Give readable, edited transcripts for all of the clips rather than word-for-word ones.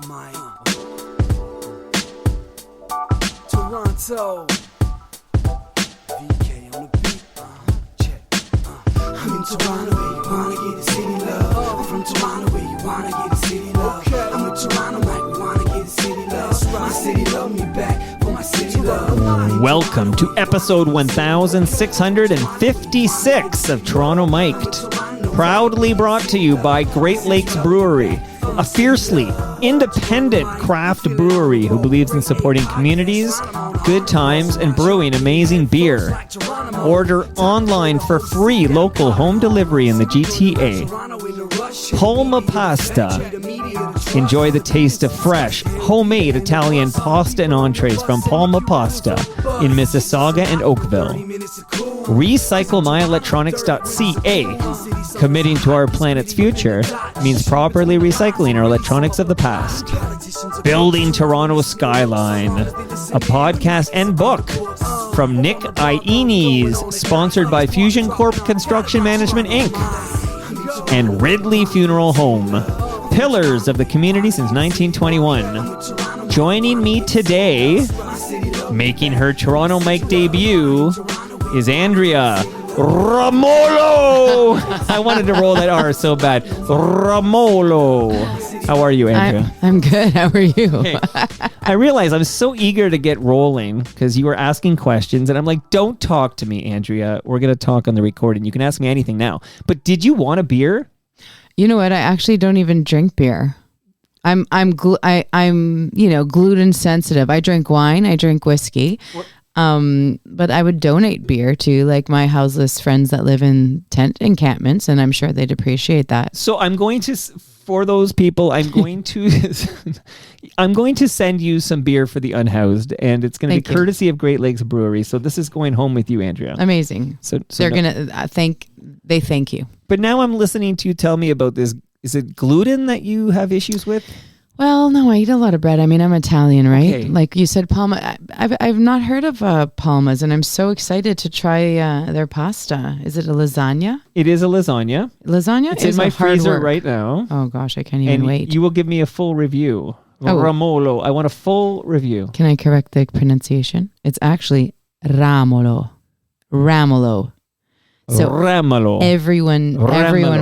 my Toronto. VK on the beat. Check. I'm in Toronto where you wanna get the city love. I'm from Toronto where you wanna get the city love. I'm in Toronto like we wanna get the city love. My city love me back for my city love. Welcome to episode 1656 of Toronto Mic'd. Proudly brought to you by Great Lakes Brewery, a fiercely independent craft brewery who believes in supporting communities, good times, and brewing amazing beer. Order online for free local home delivery in the GTA. Palma Pasta. Enjoy the taste of fresh, homemade Italian pasta and entrees from Palma Pasta in Mississauga and Oakville. RecycleMyElectronics.ca. Committing to our planet's future means properly recycling our electronics of the past. Building Toronto Skyline, a podcast and book from Nick Iones, sponsored by Fusion Corp Construction Management, Inc. And Ridley Funeral Home, pillars of the community since 1921. Joining me today, making her Toronto Mic debut, is Andrea Ramolo. I wanted to roll that R so bad. Ramolo. How are you, Andrea? I'm good. How are you? Hey, I realize I'm so eager to get rolling because you were asking questions and I'm like, don't talk to me, Andrea. We're going to talk on the recording. You can ask me anything now. But did you want a beer? You know what? I actually don't even drink beer. I'm gluten sensitive. I drink wine. I drink whiskey. But I would donate beer to like my houseless friends that live in tent encampments, and I'm sure they'd appreciate that. So I'm going to, for those people, I'm going to send you some beer for the unhoused, and it's going to be courtesy of Great Lakes Brewery. So this is going home with you, Andrea. Amazing. So they're gonna thank you. But now I'm listening to you tell me about this. Is it gluten that you have issues with? Well, no, I eat a lot of bread. I mean, I'm Italian, right? Okay. Like you said, Palma. I've not heard of Palmas, and I'm so excited to try their pasta. Is it a lasagna? It is a lasagna. Lasagna It's in my freezer right now. Oh gosh, I can't even wait. You will give me a full review. Oh. Ramolo. I want a full review. Can I correct the pronunciation? It's actually Ramolo. So Ramolo. Everyone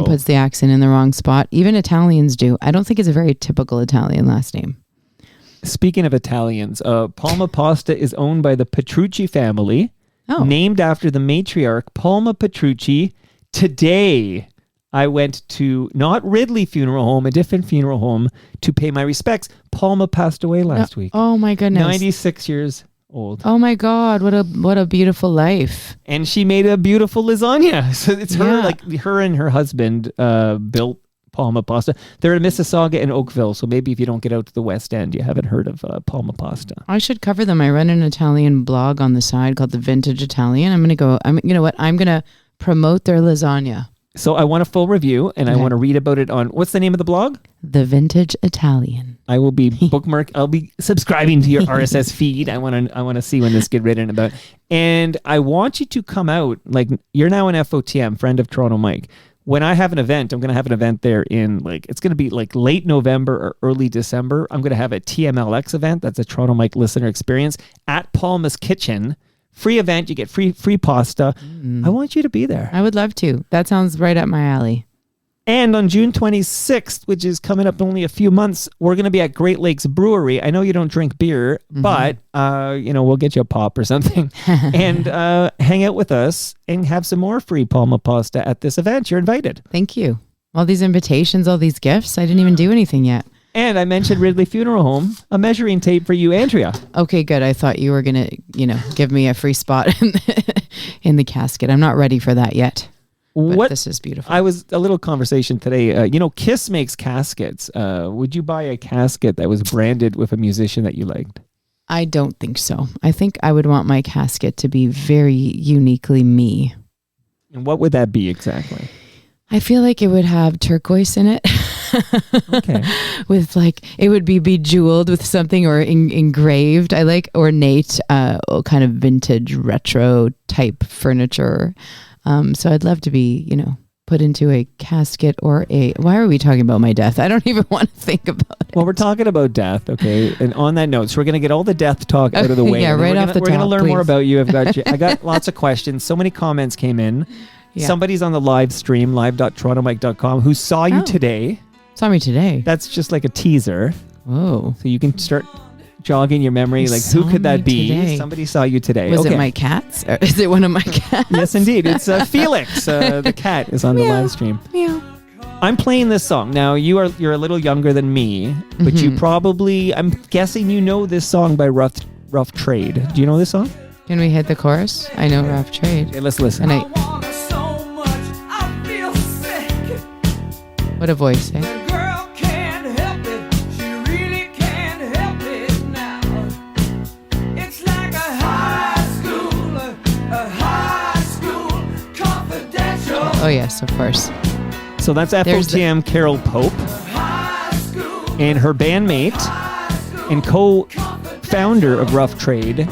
puts the accent in the wrong spot. Even Italians do. I don't think it's a very typical Italian last name. Speaking of Italians, Palma Pasta is owned by the Petrucci family, named after the matriarch Palma Petrucci. Today, I went to not Ridley Funeral Home, a different funeral home, to pay my respects. Palma passed away last week. Oh my goodness. 96 years old. Oh my God, what a beautiful life. And she made a beautiful lasagna. So it's her and her husband built Palma Pasta. They're in Mississauga and Oakville, so maybe if you don't get out to the West End, you haven't heard of Palma Pasta. I should cover them. I run an Italian blog on the side called The Vintage Italian. I'm going to promote their lasagna. So I want a full review, and I want to read about it on, what's the name of the blog? The Vintage Italian. I will be I'll be subscribing to your RSS feed. I want to see when this get written about. And I want you to come out, like, you're now an FOTM, friend of Toronto Mic. When I have an event, I'm going to have an event there in, like, it's going to be like late November or early December. I'm going to have a TMLX event. That's a Toronto Mic listener experience at Palma's Kitchen. Free event, you get free pasta. I want you to be there. I would love to. That sounds right up my alley. And on June 26th, which is coming up in only a few months, we're going to be at Great Lakes Brewery. I know you don't drink beer, but we'll get you a pop or something and hang out with us and have some more free Palma Pasta at this event. You're invited. Thank you. All these invitations, all these gifts. I didn't even do anything yet. And I mentioned Ridley Funeral Home, a measuring tape for you, Andrea. Okay, good. I thought you were going to, give me a free spot in the casket. I'm not ready for that yet. But this is beautiful. I was a little conversation today. Kiss makes caskets. Would you buy a casket that was branded with a musician that you liked? I don't think so. I think I would want my casket to be very uniquely me. And what would that be exactly? I feel like it would have turquoise in it. Okay. With it would be bejeweled with something or engraved. I like ornate, kind of vintage retro type furniture. So I'd love to be, put into a casket or why are we talking about my death? I don't even want to think about it. Well, we're talking about death, okay? And on that note, so we're going to get all the death talk out of the way. Yeah, right off the top, we're going to learn more please. about you. I got lots of questions. So many comments came in. Yeah. Somebody's on the live stream, live.torontomike.com, who saw you today. Saw me today. That's just like a teaser. Whoa. So you can start jogging your memory. Like, who could that be? Today. Somebody saw you today. Was it my cats? Or is it one of my cats? Yes, indeed. It's Felix. The cat is on the live stream. Meow. I'm playing this song. Now, you're a little younger than me, but you probably, I'm guessing you know this song by Rough Trade. Do you know this song? Can we hit the chorus? I know Rough Trade. Okay, let's listen. And what a voice, eh? Oh, yes, of course. So that's FOTM Carol Pope and her bandmate and co-founder of Rough Trade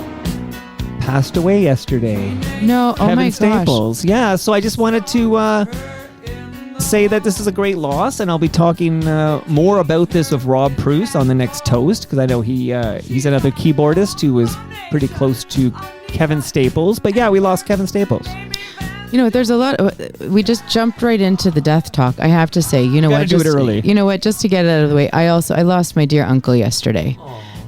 passed away yesterday. No, oh Kevin my Staples. gosh. Yeah, so I just wanted to say that this is a great loss, and I'll be talking more about this with Rob Bruce on the next Toast, because I know he's another keyboardist who was pretty close to Kevin Staples. But yeah, we lost Kevin Staples. You know, there's a lot. We just jumped right into the death talk. I have to say, you know what? Do it early. You know what? Just to get it out of the way, I lost my dear uncle yesterday,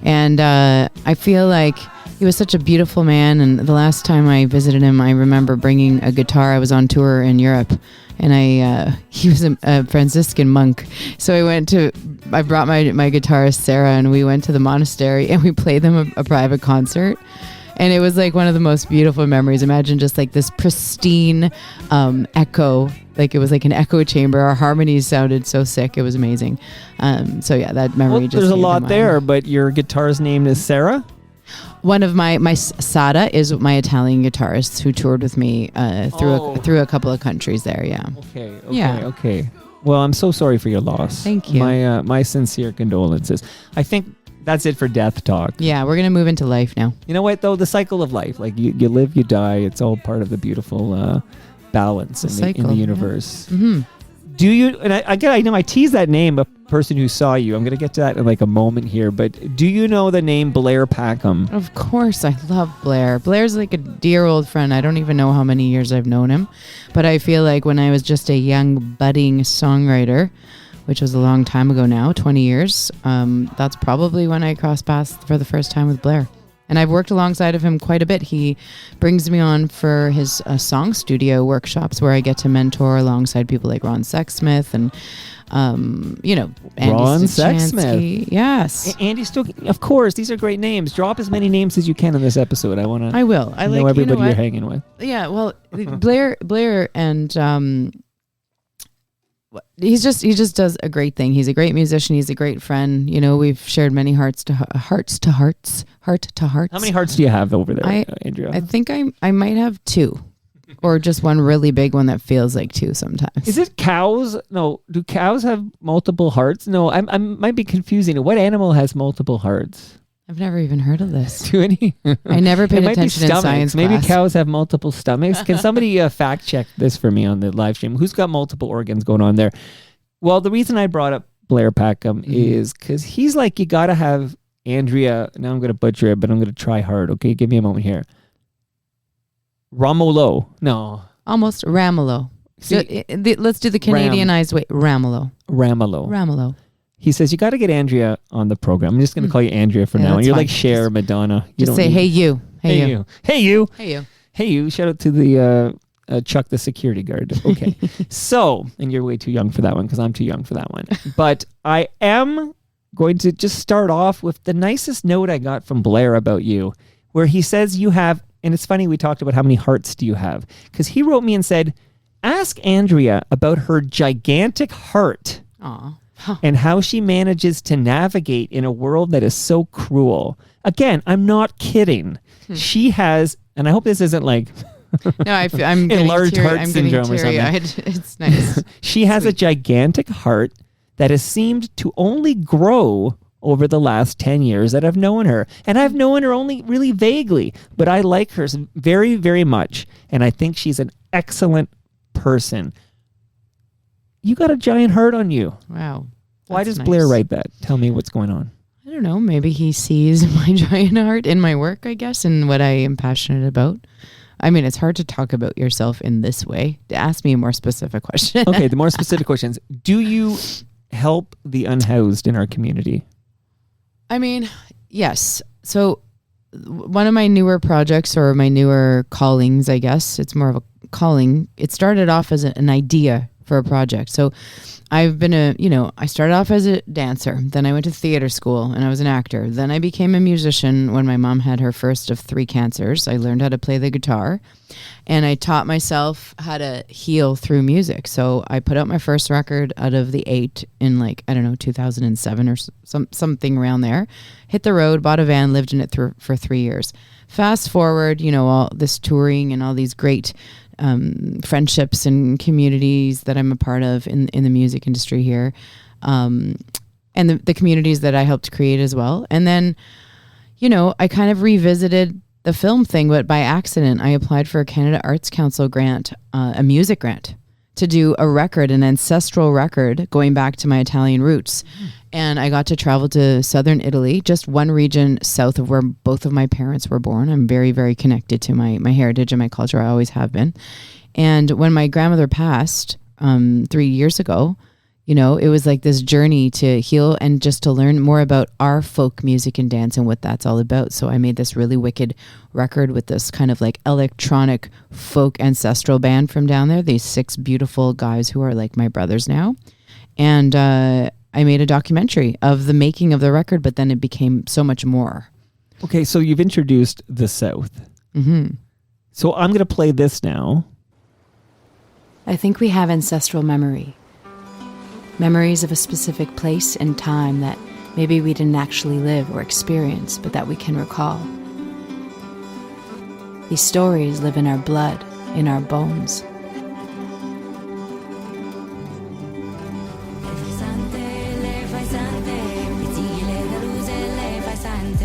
and I feel like he was such a beautiful man. And the last time I visited him, I remember bringing a guitar. I was on tour in Europe, and he was a Franciscan monk. So I brought my guitarist Sarah, and we went to the monastery, and we played them a private concert. And it was like one of the most beautiful memories. Imagine just like this pristine echo. Like it was like an echo chamber. Our harmonies sounded so sick. It was amazing. So yeah, that memory just there's a came to lot mind. there, but your guitar's name is Sarah? One of my Sada is my Italian guitarist who toured with me through a couple of countries there. Yeah. Okay. Well, I'm so sorry for your loss. Thank you. My sincere condolences. I think that's it for death talk. Yeah, we're gonna move into life now. You know what though? The cycle of life. Like you live, you die. It's all part of the beautiful balance in the universe. Yeah. Mm-hmm. Do you? And I know I teased that name, a person who saw you. I'm gonna get to that in like a moment here. But do you know the name Blair Packham? Of course, I love Blair. Blair's like a dear old friend. I don't even know how many years I've known him, but I feel like when I was just a young budding songwriter, which was a long time ago now, 20 years, that's probably when I crossed paths for the first time with Blair. And I've worked alongside of him quite a bit. He brings me on for his song studio workshops where I get to mentor alongside people like Ron Sexsmith and, Andy Ron Stachansky. Sexsmith. Yes. Andy Stook. Of course, these are great names. Drop as many names as you can in this episode. I want to. I will. I know everybody you're hanging with. Yeah. Well, Blair and he just does a great thing. He's a great musician. He's a great friend. You know, we've shared many heart to hearts. How many hearts do you have over there, Andrea? I think I might have two, or just one really big one that feels like two sometimes. Is it cows? No. Do cows have multiple hearts? No, I might be confusing it. What animal has multiple hearts? I've never even heard of this. Do any? I never paid attention in science Maybe class. cows have multiple stomachs. Can somebody fact check this for me on the live stream? Who's got multiple organs going on there? Well, the reason I brought up Blair Packham is because he's like, you got to have Andrea. Now I'm going to butcher it, but I'm going to try hard. Okay, give me a moment here. Ramolo. No. Almost Ramolo. Let's do the Canadianized way. Ramolo. He says, you got to get Andrea on the program. I'm just going to call you Andrea for now. that's You're fine. like Cher, Madonna. You Just don't say, need- hey you. Hey you. Hey you. Hey you. Hey you. Shout out to the Chuck the security guard. Okay. So, and you're way too young for that one because I'm too young for that one. But I am going to just start off with the nicest note I got from Blair about you, where he says you have, and it's funny we talked about how many hearts do you have, because he wrote me and said, ask Andrea about her gigantic heart. Aw. And how she manages to navigate in a world that is so cruel. Again, I'm not kidding. She has, and I hope this isn't like No, I'm getting enlarged teary, heart I'm syndrome getting or something. teary-eyed. It's nice. She has a gigantic heart that has seemed to only grow over the last 10 years that I've known her. And I've known her only really vaguely, but I like her very, very much. And I think she's an excellent person. you got a giant heart on you. Wow. Why That's does Blair nice. write that? Tell me what's going on. I don't know. Maybe he sees my giant heart in my work, I guess, and what I am passionate about. I mean, it's hard to talk about yourself in this way. Ask me a more specific question. Okay, the more specific questions. Do you help the unhoused in our community? I mean, yes. So one of my newer projects or my newer callings, I guess, it's more of a calling. It started off as an idea for a project. So I've been I started off as a dancer. Then I went to theater school and I was an actor. Then I became a musician when my mom had her first of 3 cancers. I learned how to play the guitar and I taught myself how to heal through music. So I put out my first record out of the 8 in 2007 or something around there. Hit the road, bought a van, lived in it for 3 years. Fast forward, all this touring and all these great friendships and communities that I'm a part of in the music industry here, and the communities that I helped create as well. And then, I kind of revisited the film thing, but by accident, I applied for a Canada Arts Council grant, a music grant, to do a record, an ancestral record going back to my Italian roots. And I got to travel to southern Italy, just one region south of where both of my parents were born. I'm very, very connected to my heritage and my culture. I always have been. And when my grandmother passed 3 years ago, it was like this journey to heal and just to learn more about our folk music and dance and what that's all about. So I made this really wicked record with this kind of like electronic folk ancestral band from down there, these 6 beautiful guys who are like my brothers now. And I made a documentary of the making of the record, but then it became so much more. Okay, so you've introduced the South. Mm-hmm. So I'm going to play this now. I think we have ancestral memory. Memories of a specific place and time that maybe we didn't actually live or experience, but that we can recall. These stories live in our blood, in our bones.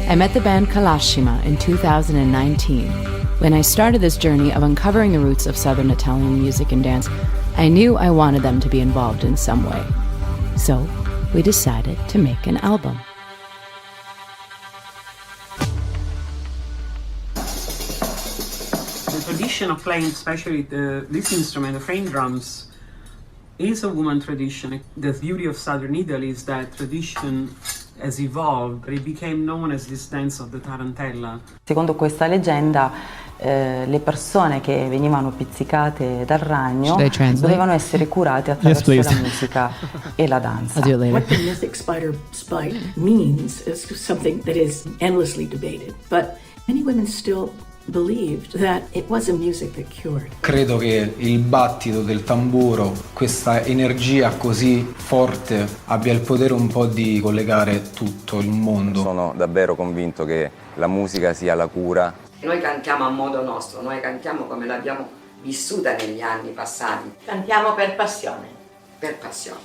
I met the band Kalashima in 2019. When I started this journey of uncovering the roots of Southern Italian music and dance, I knew I wanted them to be involved in some way. So we decided to make an album. The tradition of playing, especially this instrument, the frame drums, is a woman tradition. The beauty of Southern Italy is that tradition has evolved. It became known as this dance of the tarantella. Secondo questa leggenda, le persone che venivano pizzicate dal ragno dovevano essere curate attraverso la musica e la danza. I'll do it later. What the mythic spider spite means is something that is endlessly debated, but many women still believed that it was a music that cured. Credo che il battito del tamburo, questa energia così forte, abbia il potere un po' di collegare tutto il mondo. Sono davvero convinto che la musica sia la cura. Noi cantiamo a modo nostro, noi cantiamo come l'abbiamo vissuta negli anni passati. Cantiamo per passione. Per passione.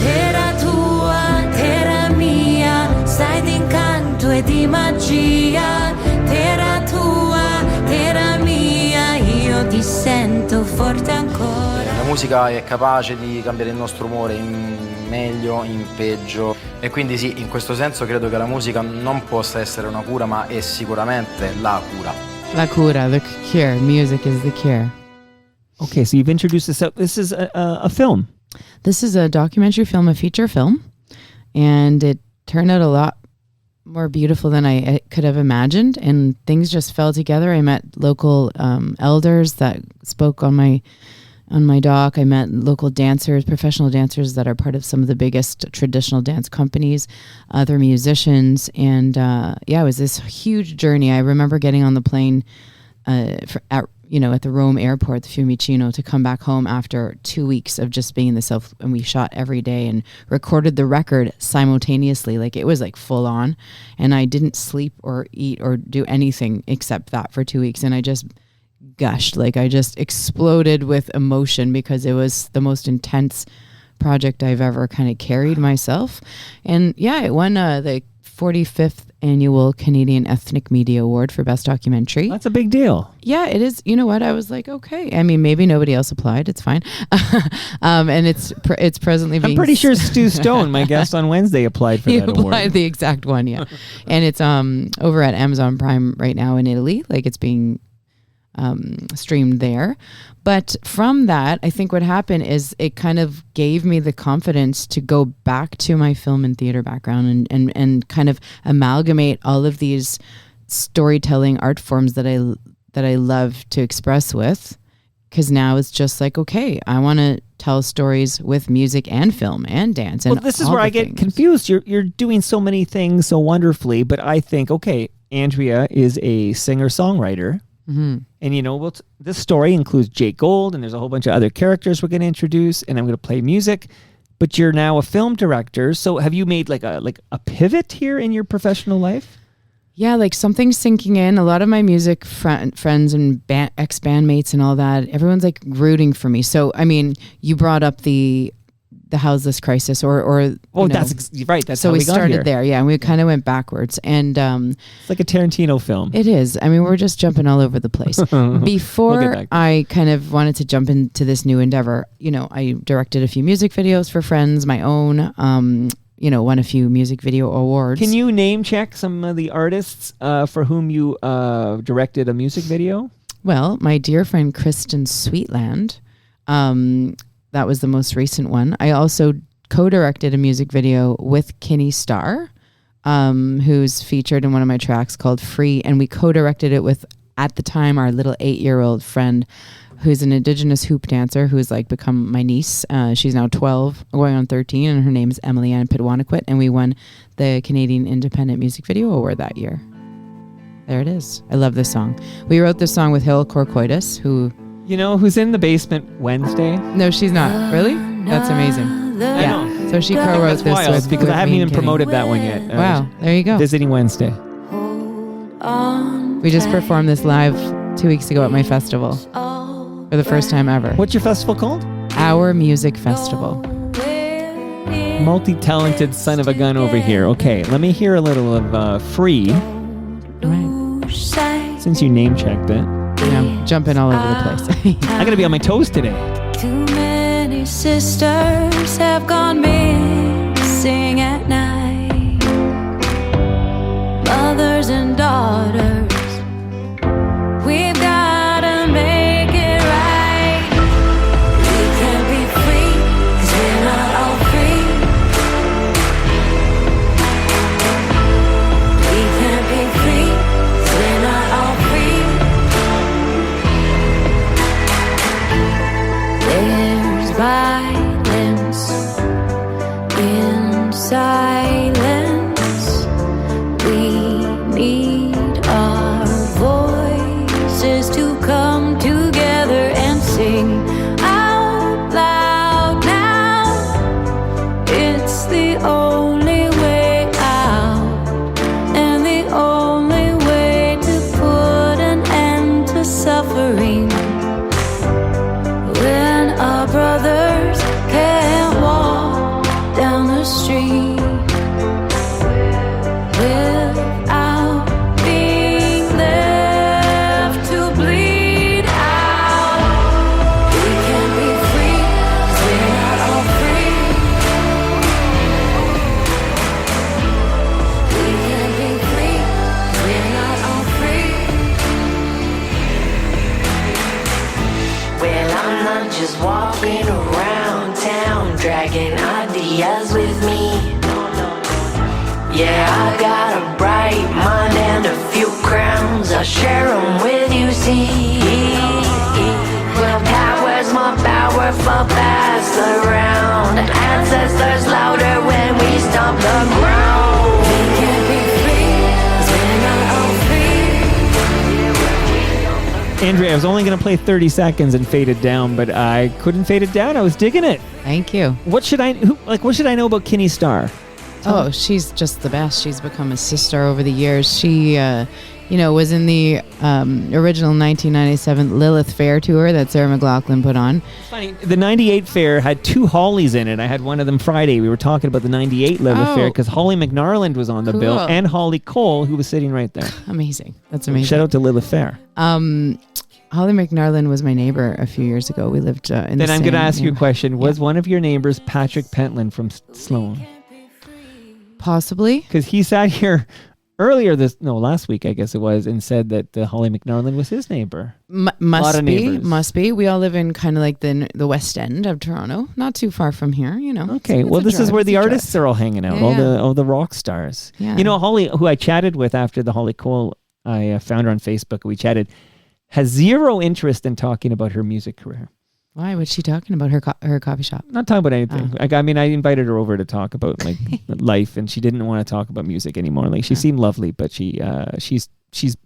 Terra tua, terra mia, sai d'incanto e di magia. Terra tua, terra mia, io ti sento forte ancora. La musica è capace di cambiare il nostro umore in meglio, in peggio, e quindi sì, in questo senso credo che la musica non possa essere una cura, ma è sicuramente la cura. La cura, the cure. Music is the cure. Okay, so you've introduced this out. This is a film. This is a documentary film, a feature film, and it turned out a lot more beautiful than I could have imagined, and things just fell together. I met local elders that spoke on my doc. I met local dancers, professional dancers that are part of some of the biggest traditional dance companies, other musicians, and it was this huge journey. I remember getting on the plane at the Rome airport, the Fiumicino, to come back home after 2 weeks of just being in the South, and we shot every day and recorded the record simultaneously. Like, it was like full on, and I didn't sleep or eat or do anything except that for 2 weeks, and I just gushed. Like, I just exploded with emotion because it was the most intense project I've ever kind of carried myself. And yeah, it won the 45th annual Canadian Ethnic Media Award for Best Documentary. That's a big deal. Yeah, it is. You know what? I was like, okay. I mean, maybe nobody else applied. It's fine. And it's presently being... I'm pretty sure Stu Stone, my guest on Wednesday, applied for that award. He applied the exact one, yeah. And it's over at Amazon Prime right now in Italy. Like, it's being streamed there. But from that, I think what happened is it kind of gave me the confidence to go back to my film and theater background and kind of amalgamate all of these storytelling art forms that I love to express with. Because now it's just like, okay, I want to tell stories with music and film and dance. And this is where I get confused. You're doing so many things so wonderfully, but I think, okay, Andrea is a singer-songwriter. Mm-hmm. And this story includes Jake Gold, and there's a whole bunch of other characters we're going to introduce, and I'm going to play music. But you're now a film director, so have you made like a pivot here in your professional life? Yeah, like something's sinking in. A lot of my music friends and ex-bandmates and all that, everyone's like rooting for me. So I mean, you brought up the houseless crisis, that's right. That's so how we got started here. there, yeah, and we kind of went backwards, and it's like a Tarantino film. It is. I mean, we're just jumping all over the place. Before I kind of wanted to jump into this new endeavor, I directed a few music videos for friends, my own. Won a few music video awards. Can you name check some of the artists for whom you directed a music video? Well, my dear friend Kristen Sweetland. That was the most recent one. I also co-directed a music video with Kinney Starr, who's featured in one of my tracks called Free. And we co-directed it with, at the time, our little 8-year-old friend who's an Indigenous hoop dancer who's like become my niece. She's now 12, going on 13, and her name is Emily Ann Pitwanaquit. And we won the Canadian Independent Music Video Award that year. There it is. I love this song. We wrote this song with Hill Corcoitus, who... who's in the basement Wednesday? No, she's not. Really? That's amazing. Yeah. So she co-wrote this wild, because I haven't even promoted that one yet. Wow. There you go. Visiting Wednesday. We just performed this live 2 weeks ago at my festival for the first time ever. What's your festival called? Our Music Festival. Multi-talented son of a gun over here. Okay, let me hear a little of Free. Right. Since you name-checked it. Yeah, jumping all over the place. I gotta be on my toes today. Too many sisters have gone missing at night. Mothers and daughters, we've gotta make it right. We can't be free, 'cause we're not all free. We can't be free, 'cause we're not all free. There's violence in silence. We need our voices to come together and sing out loud now. It's the only way out, and the only way to put an end to suffering. When our brothers can't walk down the street without being left to bleed out. We can't be free, 'cause we're not all free. We can't be free, 'cause we're not all free. Well, I'm not just walking around town dragging ideas with me. Yeah, I got a bright mind and a few crowns. I'll share them with you, see. Well, power's more powerful, pass around. Ancestors louder when we stomp the ground. We can't be free, 'cause we're not all free. Andrea, I was only going to play 30 seconds and fade it down, but I couldn't fade it down. I was digging it. Thank you. What should I know about Kinney Starr? Oh, she's just the best. She's become a sister over the years. She was in the original 1997 Lilith Fair tour that Sarah McLachlan put on. It's funny. The 98 fair had 2 Hollies in it. I had one of them Friday. We were talking about the 98 Lilith Fair because Holly McNarland was on the bill and Holly Cole, who was sitting right there. Amazing. That's amazing. Shout out to Lilith Fair. Holly McNarland was my neighbor a few years ago. We lived in Then I'm going to ask you a question. Was one of your neighbors Patrick Pentland from Sloan? Possibly. Because he sat here earlier last week, I guess it was, and said that Holly McNarland was his neighbor. Must be. We all live in kind of like the West End of Toronto, not too far from here, Okay, well, this is where the artists are all hanging out, all the rock stars. Yeah. Holly, who I chatted with after the Holly Cole, I found her on Facebook, we chatted, has zero interest in talking about her music career. Why? What's she talking about? Her coffee shop? Not talking about anything. I invited her over to talk about life, and she didn't want to talk about music anymore. Like she seemed lovely, but she's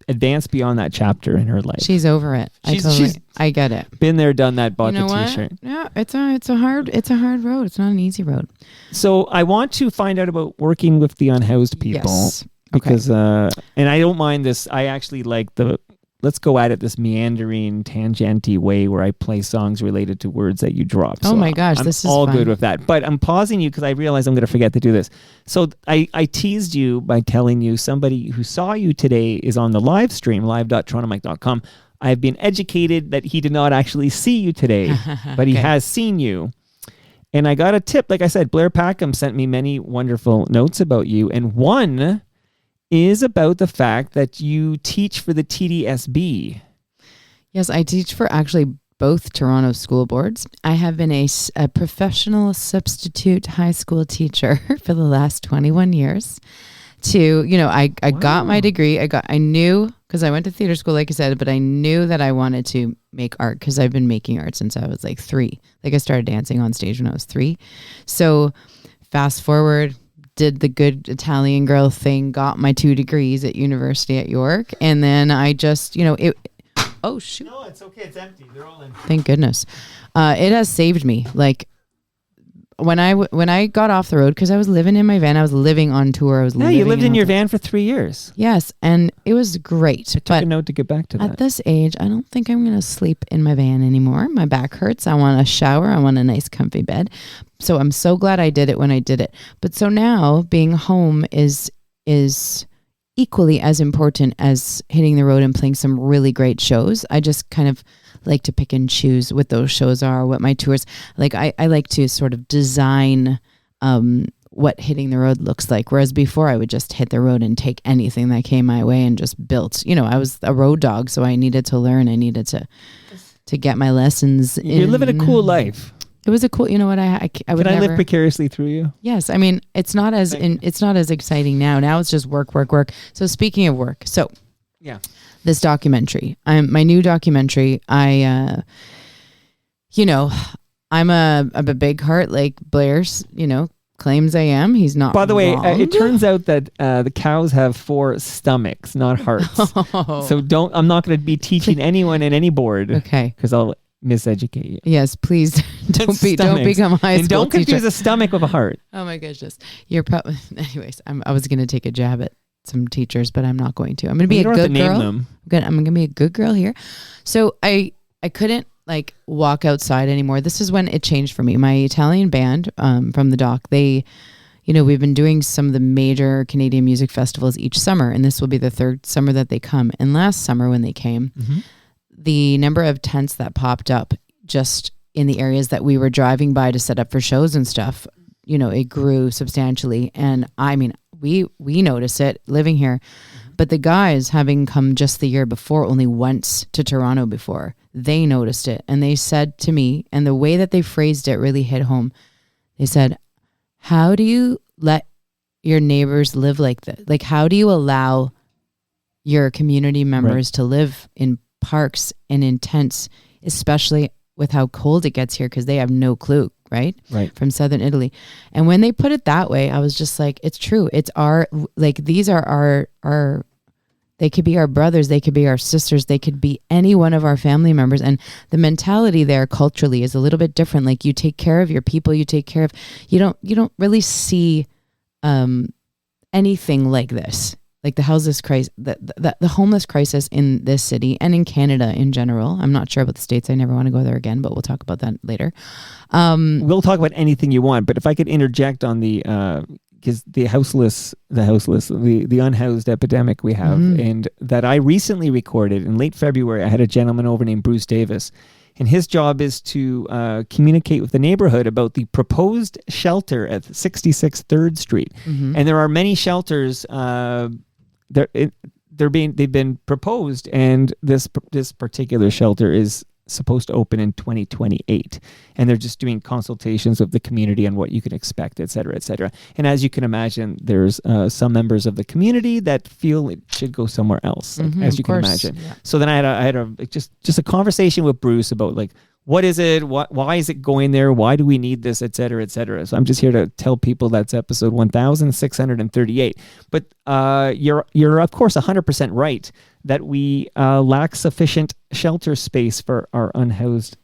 advanced beyond that chapter in her life. She's over it. I get it. Been there, done that. Bought the T-shirt. Yeah, it's a hard road. It's not an easy road. So I want to find out about working with the unhoused people. Yes. Because and I don't mind this. I actually like let's go at it this meandering, tangenty way where I play songs related to words that you drop. Oh my gosh, this is all fun. good with that. But I'm pausing you because I realize I'm going to forget to do this. So I teased you by telling you somebody who saw you today is on the live stream, live.torontomike.com. I've been educated that he did not actually see you today, but he has seen you. And I got a tip. Like I said, Blair Packham sent me many wonderful notes about you. And one is about the fact that you teach for the TDSB. Yes, I teach for actually both Toronto school boards. I have been a professional substitute high school teacher for the last 21 years. I got my degree. I knew, because I went to theater school, like I said, but I knew that I wanted to make art because I've been making art since I was like 3. Like I started dancing on stage when I was 3. So fast forward, did the good Italian girl thing, got my 2 degrees at university at York. And then I just, oh shoot. No, it's okay. It's empty. They're all empty. Thank goodness. It has saved me. Like when I got off the road, because I was living in my van, I was living on tour. You lived in your van for 3 years. Yes, and it was great. I took a note to get back to that. At this age, I don't think I'm going to sleep in my van anymore. My back hurts. I want a shower. I want a nice comfy bed. So I'm so glad I did it when I did it. But so now being home is equally as important as hitting the road and playing some really great shows. I just kind of like to pick and choose what those shows are, what my tours, like I like to sort of design what hitting the road looks like. Whereas before I would just hit the road and take anything that came my way and just built, I was a road dog. So I needed to learn. I needed to get my lessons. You're living a cool life. It was a cool, I would Can I live precariously through you? Yes. I mean, it's not as exciting now. Now it's just work. So speaking of work, this documentary, my new documentary, I'm a big heart like Blair's, claims I am. He's not. By the way, wrong. it turns out that the cows have 4 stomachs, not hearts. Oh. So I'm not going to be teaching anyone in any board. Okay. Because I'll miseducate you. Yes, please don't become a high school and don't confuse teacher. a stomach with a heart. Oh my goodness. You're probably, anyways, I was going to take a jab at some teachers, but I'm not going to. I'm going to be a good girl. I'm going to be a good girl here. So I couldn't walk outside anymore. This is when it changed for me. My Italian band from the doc, they, we've been doing some of the major Canadian music festivals each summer, and this will be the 3rd summer that they come. And last summer when they came, the number of tents that popped up just in the areas that we were driving by to set up for shows and stuff, it grew substantially. And I mean, we notice it living here, but the guys having come just the year before, only once to Toronto before, they noticed it. And they said to me, and the way that they phrased it really hit home. They said, how do you let your neighbors live like this? Like, how do you allow your community members to live in parks and in tents, especially with how cold it gets here, because they have no clue, right? From southern Italy. And when they put it that way, I was just like, it's true. It's these are our they could be our brothers, they could be our sisters, they could be any one of our family members. And the mentality there culturally is a little bit different. Like, you take care of your people, you don't really see anything like this like the houseless crisis, the homeless crisis in this city and in Canada in general. I'm not sure about the States. I never want to go there again, but we'll talk about that later. We'll talk about anything you want, but if I could interject on the because the unhoused epidemic we have, and that I recently recorded in late February. I had a gentleman over named Bruce Davis, and his job is to communicate with the neighborhood about the proposed shelter at 66 3rd Street. And there are many shelters. They've been proposed, and this particular shelter is supposed to open in 2028, and they're just doing consultations with the community on what you can expect, et cetera, et cetera. And as you can imagine, there's some members of the community that feel it should go somewhere else, as you can imagine. Yeah. So then I had a just a conversation with Bruce about like, what is it? Why is it going there? Why do we need this, et cetera, et cetera? So I'm just here to tell people that's episode 1638. But you're of course 100% right that we lack sufficient shelter space for our unhoused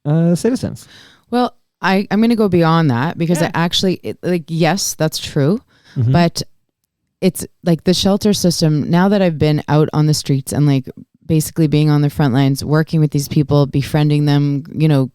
citizens. Well, I'm going to go beyond that because I actually yes, that's true, but it's like the shelter system. Now that I've been out on the streets and like basically being on the front lines, working with these people, befriending them,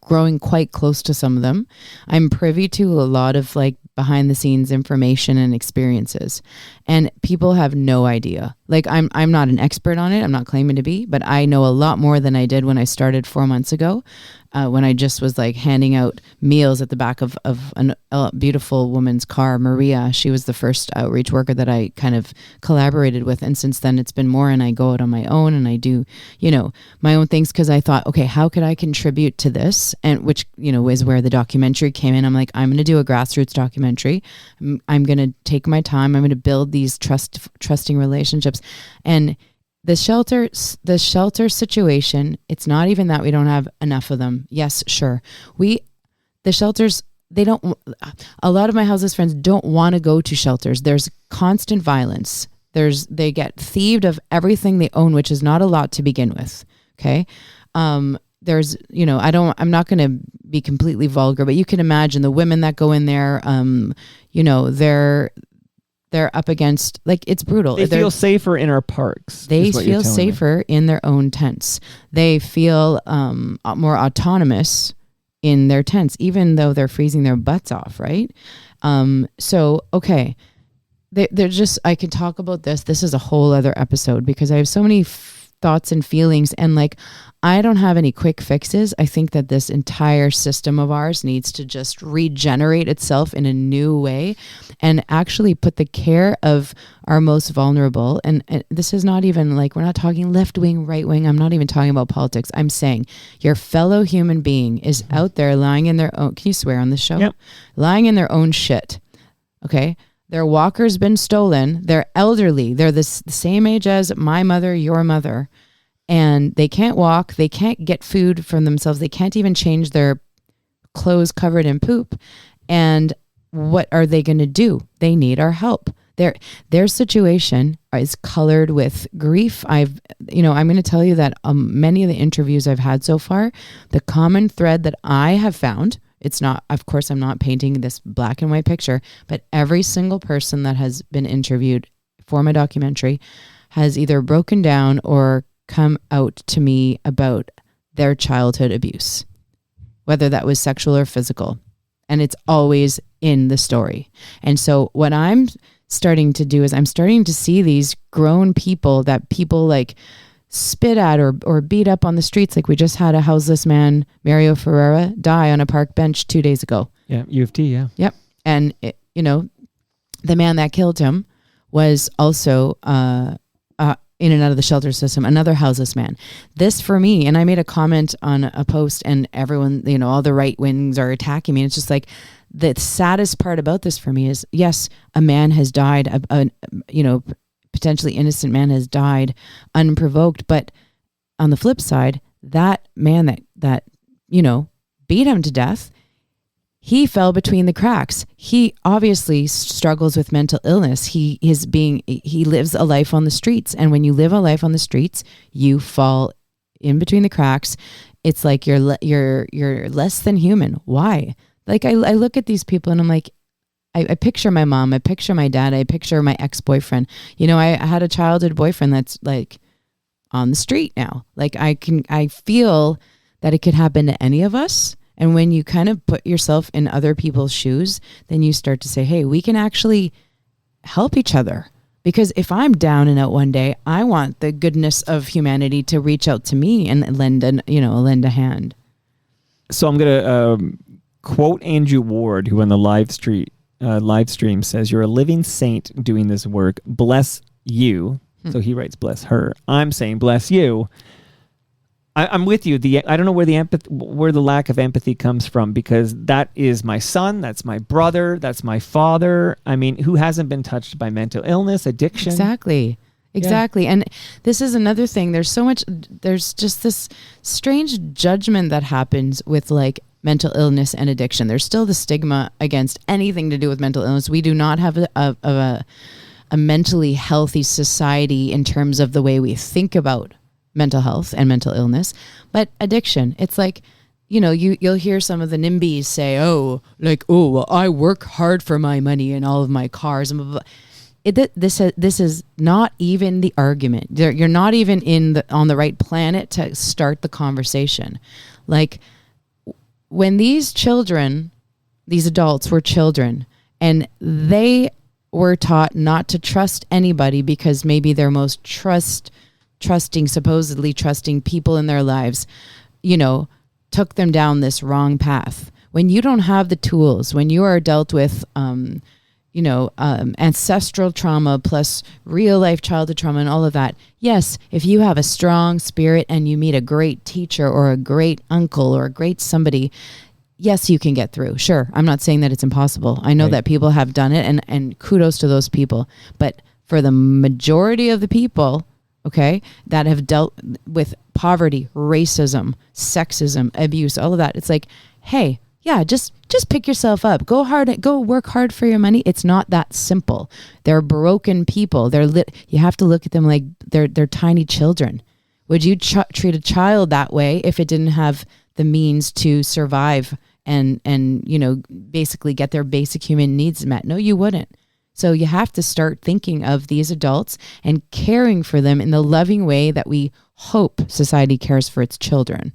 growing quite close to some of them, I'm privy to a lot of like behind the scenes information and experiences, and people have no idea. Like I'm not an expert on it. I'm not claiming to be, but I know a lot more than I did when I started 4 months ago, when I just was like handing out meals at the back of a beautiful woman's car, Maria. She was the first outreach worker that I kind of collaborated with. And since then it's been more, and I go out on my own and I do, my own things. Cause I thought, okay, how could I contribute to this? And which, is where the documentary came in. I'm like, I'm going to do a grassroots documentary. I'm going to take my time. I'm going to build these trusting relationships. And the shelter situation, it's not even that we don't have enough of them. Yes, sure. The shelters, a lot of my houseless friends don't want to go to shelters. There's constant violence. They get thieved of everything they own, which is not a lot to begin with. Okay. There's, I'm not going to be completely vulgar, but you can imagine the women that go in there, they're up against, like, it's brutal. They feel safer in our parks. They feel safer in their own tents. They feel more autonomous in their tents, even though they're freezing their butts off, right? So, okay. They're just, I can talk about this. This is a whole other episode because I have so many thoughts and feelings, and like, I don't have any quick fixes. I think that this entire system of ours needs to just regenerate itself in a new way and actually put the care of our most vulnerable. And this is not even like, we're not talking left wing, right wing. I'm not even talking about politics. I'm saying your fellow human being is out there lying in their own, can you swear on this show? Yep. Lying in their own shit. Okay. Their walker's been stolen. They're elderly. They're the same age as my mother, your mother. And they can't walk. They can't get food from themselves. They can't even change their clothes covered in poop. And what are they going to do? They need our help. Their situation is colored with grief. I'm going to tell you that many of the interviews I've had so far, the common thread that I have found, it's not, of course, I'm not painting this black and white picture, but every single person that has been interviewed for my documentary has either broken down or come out to me about their childhood abuse, whether that was sexual or physical. And it's always in the story. And so what I'm starting to do is I'm starting to see these grown people that people like spit at or beat up on the streets. Like we just had a houseless man, Mario Ferreira, die on a park bench 2 days ago. Yeah, U of T, yeah. Yep. And, the man that killed him was also in and out of the shelter system, another houseless man. This for me, and I made a comment on a post and everyone, all the right wings are attacking me. And it's just like, the saddest part about this for me is, yes, a man has died, potentially innocent man has died unprovoked. But on the flip side, that man that beat him to death, he fell between the cracks. He obviously struggles with mental illness. He lives a life on the streets. And when you live a life on the streets, you fall in between the cracks. It's like you're less than human. Why? Like I look at these people and I'm like, I picture my mom, I picture my dad, I picture my ex-boyfriend. You know, I had a childhood boyfriend that's like on the street now. Like I feel that it could happen to any of us. And when you kind of put yourself in other people's shoes, then you start to say, hey, we can actually help each other. Because if I'm down and out one day, I want the goodness of humanity to reach out to me and lend a hand. So I'm going to quote Andrew Ward, who on the live stream says, "You're a living saint doing this work. Bless you." So he writes, "Bless her." I'm saying, "Bless you." I'm with you. I don't know where the lack of empathy comes from, because that is my son, that's my brother, that's my father. I mean, who hasn't been touched by mental illness, addiction? Exactly. Yeah. And this is another thing. There's just this strange judgment that happens with like mental illness and addiction. There's still the stigma against anything to do with mental illness. We do not have a mentally healthy society in terms of the way we think about mental health and mental illness. But addiction, it's like, you know, you'll hear some of the NIMBYs say, well, I work hard for my money and all of my cars and blah, blah, blah. This is not even the argument. You're not even on the right planet to start the conversation. Like, when these adults were children, and they were taught not to trust anybody because maybe their most supposedly trusting people in their lives, you know, took them down this wrong path. When you don't have the tools, when you are dealt with, ancestral trauma plus real life childhood trauma and all of that. Yes, if you have a strong spirit and you meet a great teacher or a great uncle or a great somebody, yes, you can get through. Sure. I'm not saying that it's impossible. I know that people have done it, and kudos to those people. But for the majority of the people, okay, that have dealt with poverty, racism, sexism, abuse, all of that, it's like, hey, yeah, just pick yourself up. Go work hard for your money. It's not that simple. They're broken people. You have to look at them like they're tiny children. Would you treat a child that way if it didn't have the means to survive and you know, basically get their basic human needs met? No, you wouldn't. So you have to start thinking of these adults and caring for them in the loving way that we hope society cares for its children.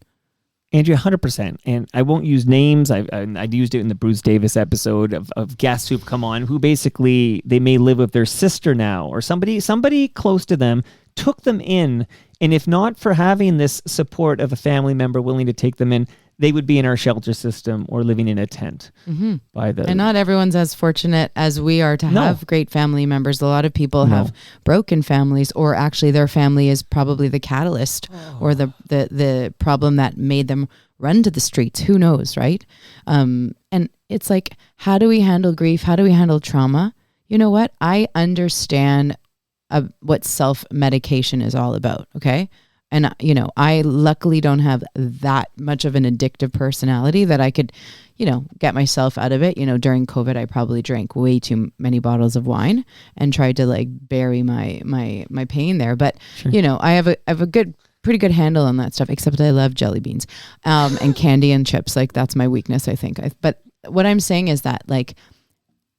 Andrea, 100%. And I won't use names. I used it in the Bruce Davis episode of guests who've come on who basically, they may live with their sister now, or somebody close to them took them in. And if not for having this support of a family member willing to take them in, they would be in our shelter system or living in a tent. Mm-hmm. And not everyone's as fortunate as we are to have great family members. A lot of people have broken families, or actually their family is probably the catalyst or the problem that made them run to the streets. Who knows, right? And it's like, how do we handle grief? How do we handle trauma? You know what? I understand what self-medication is all about, okay? And, you know, I luckily don't have that much of an addictive personality that I could, you know, get myself out of it. You know, during COVID, I probably drank way too many bottles of wine and tried to like bury my pain there. But, you know, I have a pretty good handle on that stuff, except I love jelly beans and candy and chips. Like, that's my weakness, I think. But what I'm saying is that, like,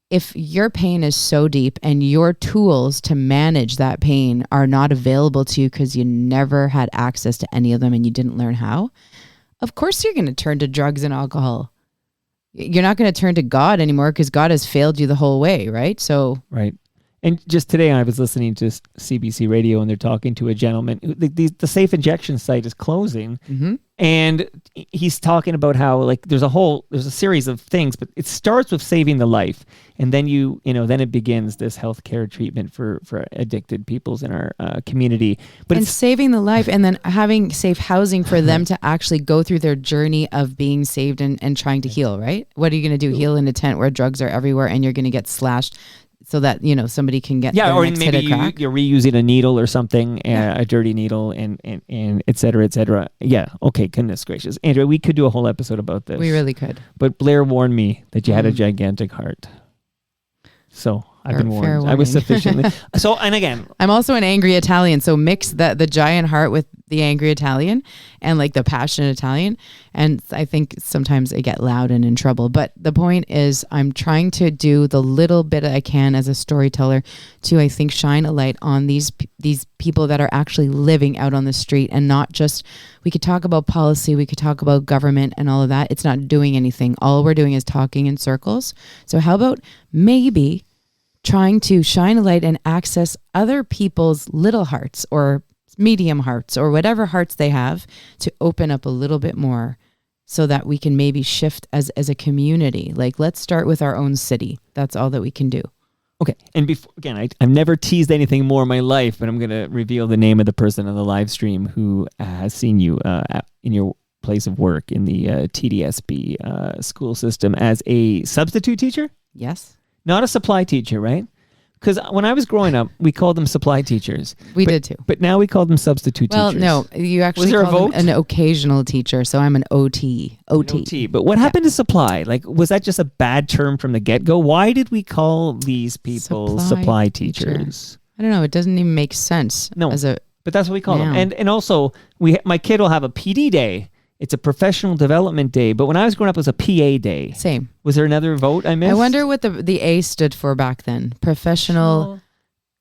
if your pain is so deep and your tools to manage that pain are not available to you because you never had access to any of them and you didn't learn how, of course you're going to turn to drugs and alcohol. You're not going to turn to God anymore because God has failed you the whole way, right? So, right. And just today I was listening to CBC radio, and they're talking to a gentleman. The safe injection site is closing. Mm-hmm. And he's talking about how, like, there's a series of things, but it starts with saving the life. And then then it begins this healthcare treatment for addicted peoples in our community. But it's saving the life, and then having safe housing for them to actually go through their journey of being saved and trying to heal, right? What are you going to do? Heal in a tent where drugs are everywhere and you're going to get slashed so that, you know, somebody can get or maybe you're reusing a needle or something, a dirty needle, and et cetera, et cetera. Yeah. Okay. Goodness gracious. Andrea, we could do a whole episode about this. We really could. But Blair warned me that you had a gigantic heart. So I've been warned. I was sufficiently. So, and again, I'm also an angry Italian. So mix the giant heart with the angry Italian and like the passionate Italian. And I think sometimes I get loud and in trouble. But the point is I'm trying to do the little bit I can as a storyteller to, I think, shine a light on these people that are actually living out on the street and not just, we could talk about policy, we could talk about government and all of that. It's not doing anything. All we're doing is talking in circles. So how about maybe trying to shine a light and access other people's little hearts or medium hearts or whatever hearts they have to open up a little bit more so that we can maybe shift as a community. Like, let's start with our own city. That's all that we can do. Okay. And before, again, I've never teased anything more in my life, but I'm going to reveal the name of the person on the live stream who has seen you in your place of work in the TDSB school system as a substitute teacher. Yes. Not a supply teacher, right? Because when I was growing up, we called them supply teachers. We did too. But now we call them substitute teachers. Well, no, you actually was there call a vote? them an occasional teacher, so I'm an OT. OT. But what happened to supply? Like, was that just a bad term from the get-go? Why did we call these people supply teachers? I don't know. It doesn't even make sense. No, but that's what we call them. And also, my kid will have a PD day. It's a professional development day, but when I was growing up, it was a PA day. Same. Was there another vote I missed? I wonder what the A stood for back then. Professional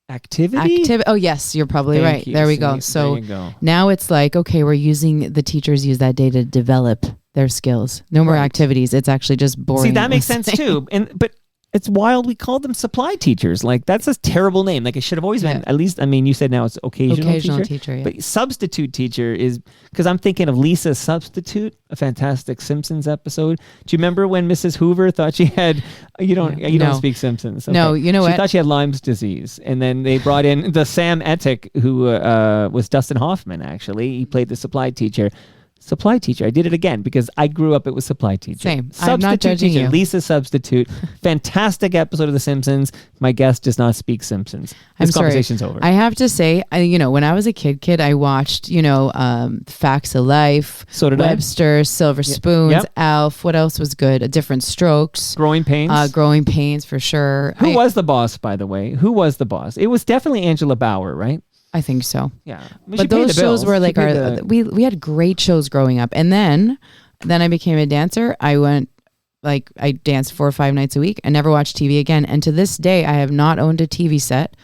activity? Oh, yes, you're probably right. You. There we See, go. So there you go. now it's like, okay, the teachers use that day to develop their skills. No more activities. It's actually just boring. See, that makes sense too. But it's wild we called them supply teachers. Like, that's a terrible name. Like, it should have always been, at least, I mean, you said now it's occasional teacher. Yeah. But substitute teacher is, because I'm thinking of Lisa Substitute, a fantastic Simpsons episode. Do you remember when Mrs. Hoover thought she had, you don't speak Simpsons. Okay. No, you know what? She thought she had Lyme's disease. And then they brought in the Sam Ettick, who was Dustin Hoffman, actually. He played the supply teacher. Supply teacher. I did it again because I grew up. It was supply teacher. Same. Substitute I'm not judging teacher. you. Lisa Substitute. Fantastic episode of The Simpsons. My guest does not speak Simpsons. This conversation's over. I have to say, when I was a kid, I watched, Facts of Life, so did Webster, Silver Spoons, Alf. What else was good? Different Strokes. Growing Pains. Growing Pains for sure. Who was the boss, by the way? Who was the boss? It was definitely Angela Bauer, right? I think so. Yeah. But those shows were like we had great shows growing up. And then I became a dancer. I danced 4 or 5 nights a week. I never watched TV again. And to this day, I have not owned a TV set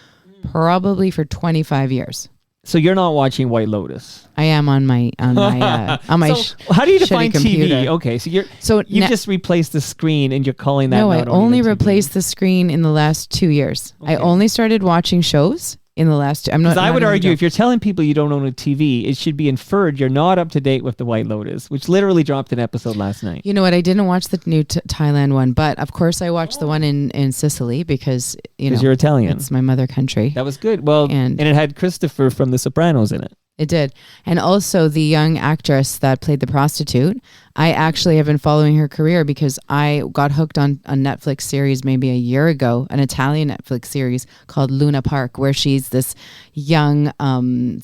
probably for 25 years. So you're not watching White Lotus? I am on my So how do you define computer. TV? Okay, so you just replaced the screen and you're calling that. No, I only replaced the screen in the last 2 years. Okay. I only started watching shows in the last. Because I would argue if you're telling people you don't own a TV, it should be inferred you're not up to date with the White Lotus, which literally dropped an episode last night. You know what? I didn't watch the new Thailand one, but of course I watched the one in Sicily because you're Italian. It's my mother country. That was good. Well, and it had Christopher from The Sopranos in it. It did. And also the young actress that played the prostitute, I actually have been following her career because I got hooked on a Netflix series maybe a year ago, an Italian Netflix series called Luna Park, where she's this young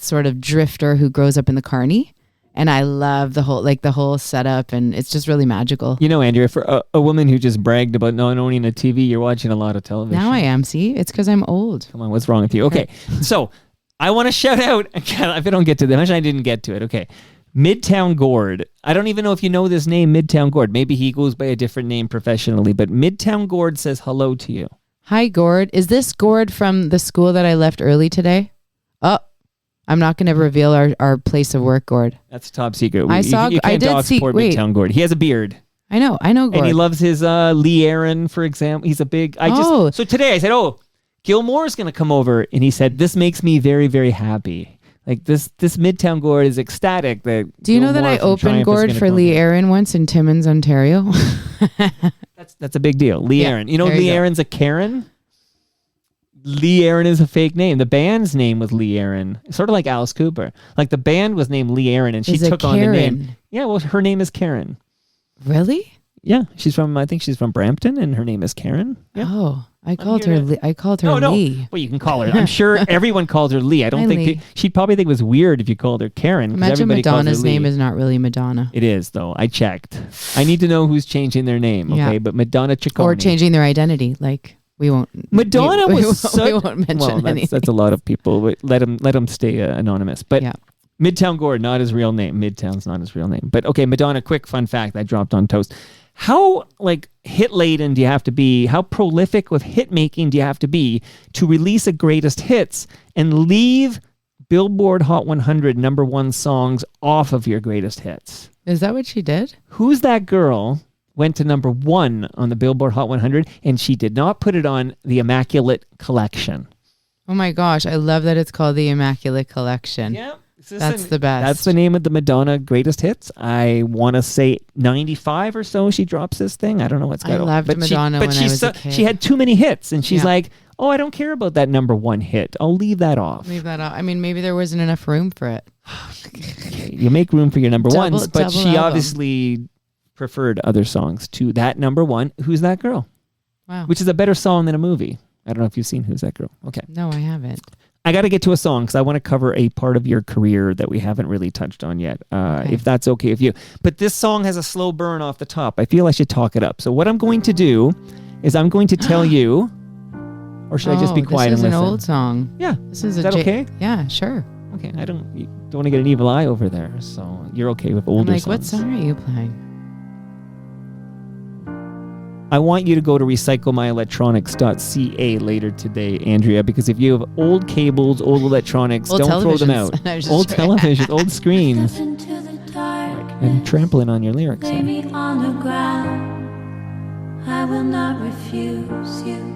sort of drifter who grows up in the Carney. And I love the whole setup, and it's just really magical. You know, Andrea, for a woman who just bragged about not owning a TV, you're watching a lot of television. Now I am. See, it's because I'm old. Come on, what's wrong with you? Okay, so I want to shout out, if I don't get to that, imagine I didn't get to it. Okay. Midtown Gord. I don't even know if you know this name, Midtown Gord. Maybe he goes by a different name professionally, but Midtown Gord says hello to you. Hi, Gord. Is this Gord from the school that I left early today? Oh, I'm not going to reveal our place of work, Gord. That's top secret. I did see. Wait, Midtown Gord. He has a beard. I know, Gord. And he loves his Lee Aaron, for example. He's a big. So today I said, Gilmore's going to come over, and he said, this makes me very, very happy. Like this Midtown Gord is ecstatic that. Do you know that I opened Gord for Lee Aaron once in Timmins, Ontario? That's a big deal. Lee Aaron. You know Lee Aaron's a Karen? Lee Aaron is a fake name. The band's name was Lee Aaron. Sort of like Alice Cooper. Like the band was named Lee Aaron and she took on the name. Yeah, well, her name is Karen. Really? Yeah, I think she's from Brampton and her name is Karen. Yeah. Oh, I called her Lee. Well, you can call her. I'm sure everyone calls her Lee. I don't think she'd probably think it was weird if you called her Karen. Imagine Madonna's name is not really Madonna. It is, though. I checked. I need to know who's changing their name, okay? Yeah. But Madonna Ciccone. Or changing their identity, like We won't. Madonna we won't won't mention anything. That's a lot of people. But let him stay anonymous. But yeah. Midtown Gore, not his real name. Midtown's not his real name. But okay, Madonna. Quick fun fact I dropped on Toast. How hit laden do you have to be? How prolific with hit making do you have to be to release a greatest hits and leave Billboard Hot 100 #1 songs off of your greatest hits? Is that what she did? Who's that girl? Went to #1 on the Billboard Hot 100, and she did not put it on the Immaculate Collection. Oh my gosh, I love that it's called the Immaculate Collection. Yeah. That's the best. That's the name of the Madonna greatest hits. I want to say 95 or so she drops this thing. I don't know what's got. I loved Madonna when I was a kid. She had too many hits, and she's like, oh, I don't care about that #1 hit. I'll leave that off. Leave that off. I mean, maybe there wasn't enough room for it. You make room for your #1s, but she album. obviously preferred other songs to that #1. Who's That Girl? Wow. Which is a better song than a movie. I don't know if you've seen Who's That Girl. Okay. No, I haven't. I got to get to a song because I want to cover a part of your career that we haven't really touched on yet, if that's okay with you. But this song has a slow burn off the top. I feel I should talk it up. So what I'm going to do is I'm going to tell you, or should I just be quiet and listen? This is an old song. Yeah. This is okay? Yeah, sure. Okay. I don't want to get an evil eye over there. So you're okay with older songs. What song are you playing? I want you to go to recyclemyelectronics.ca later today, Andrea, because if you have old cables, old electronics, don't throw them out. Old televisions, old screens. And trampling on your lyrics. Lay me on the ground. I will not refuse you.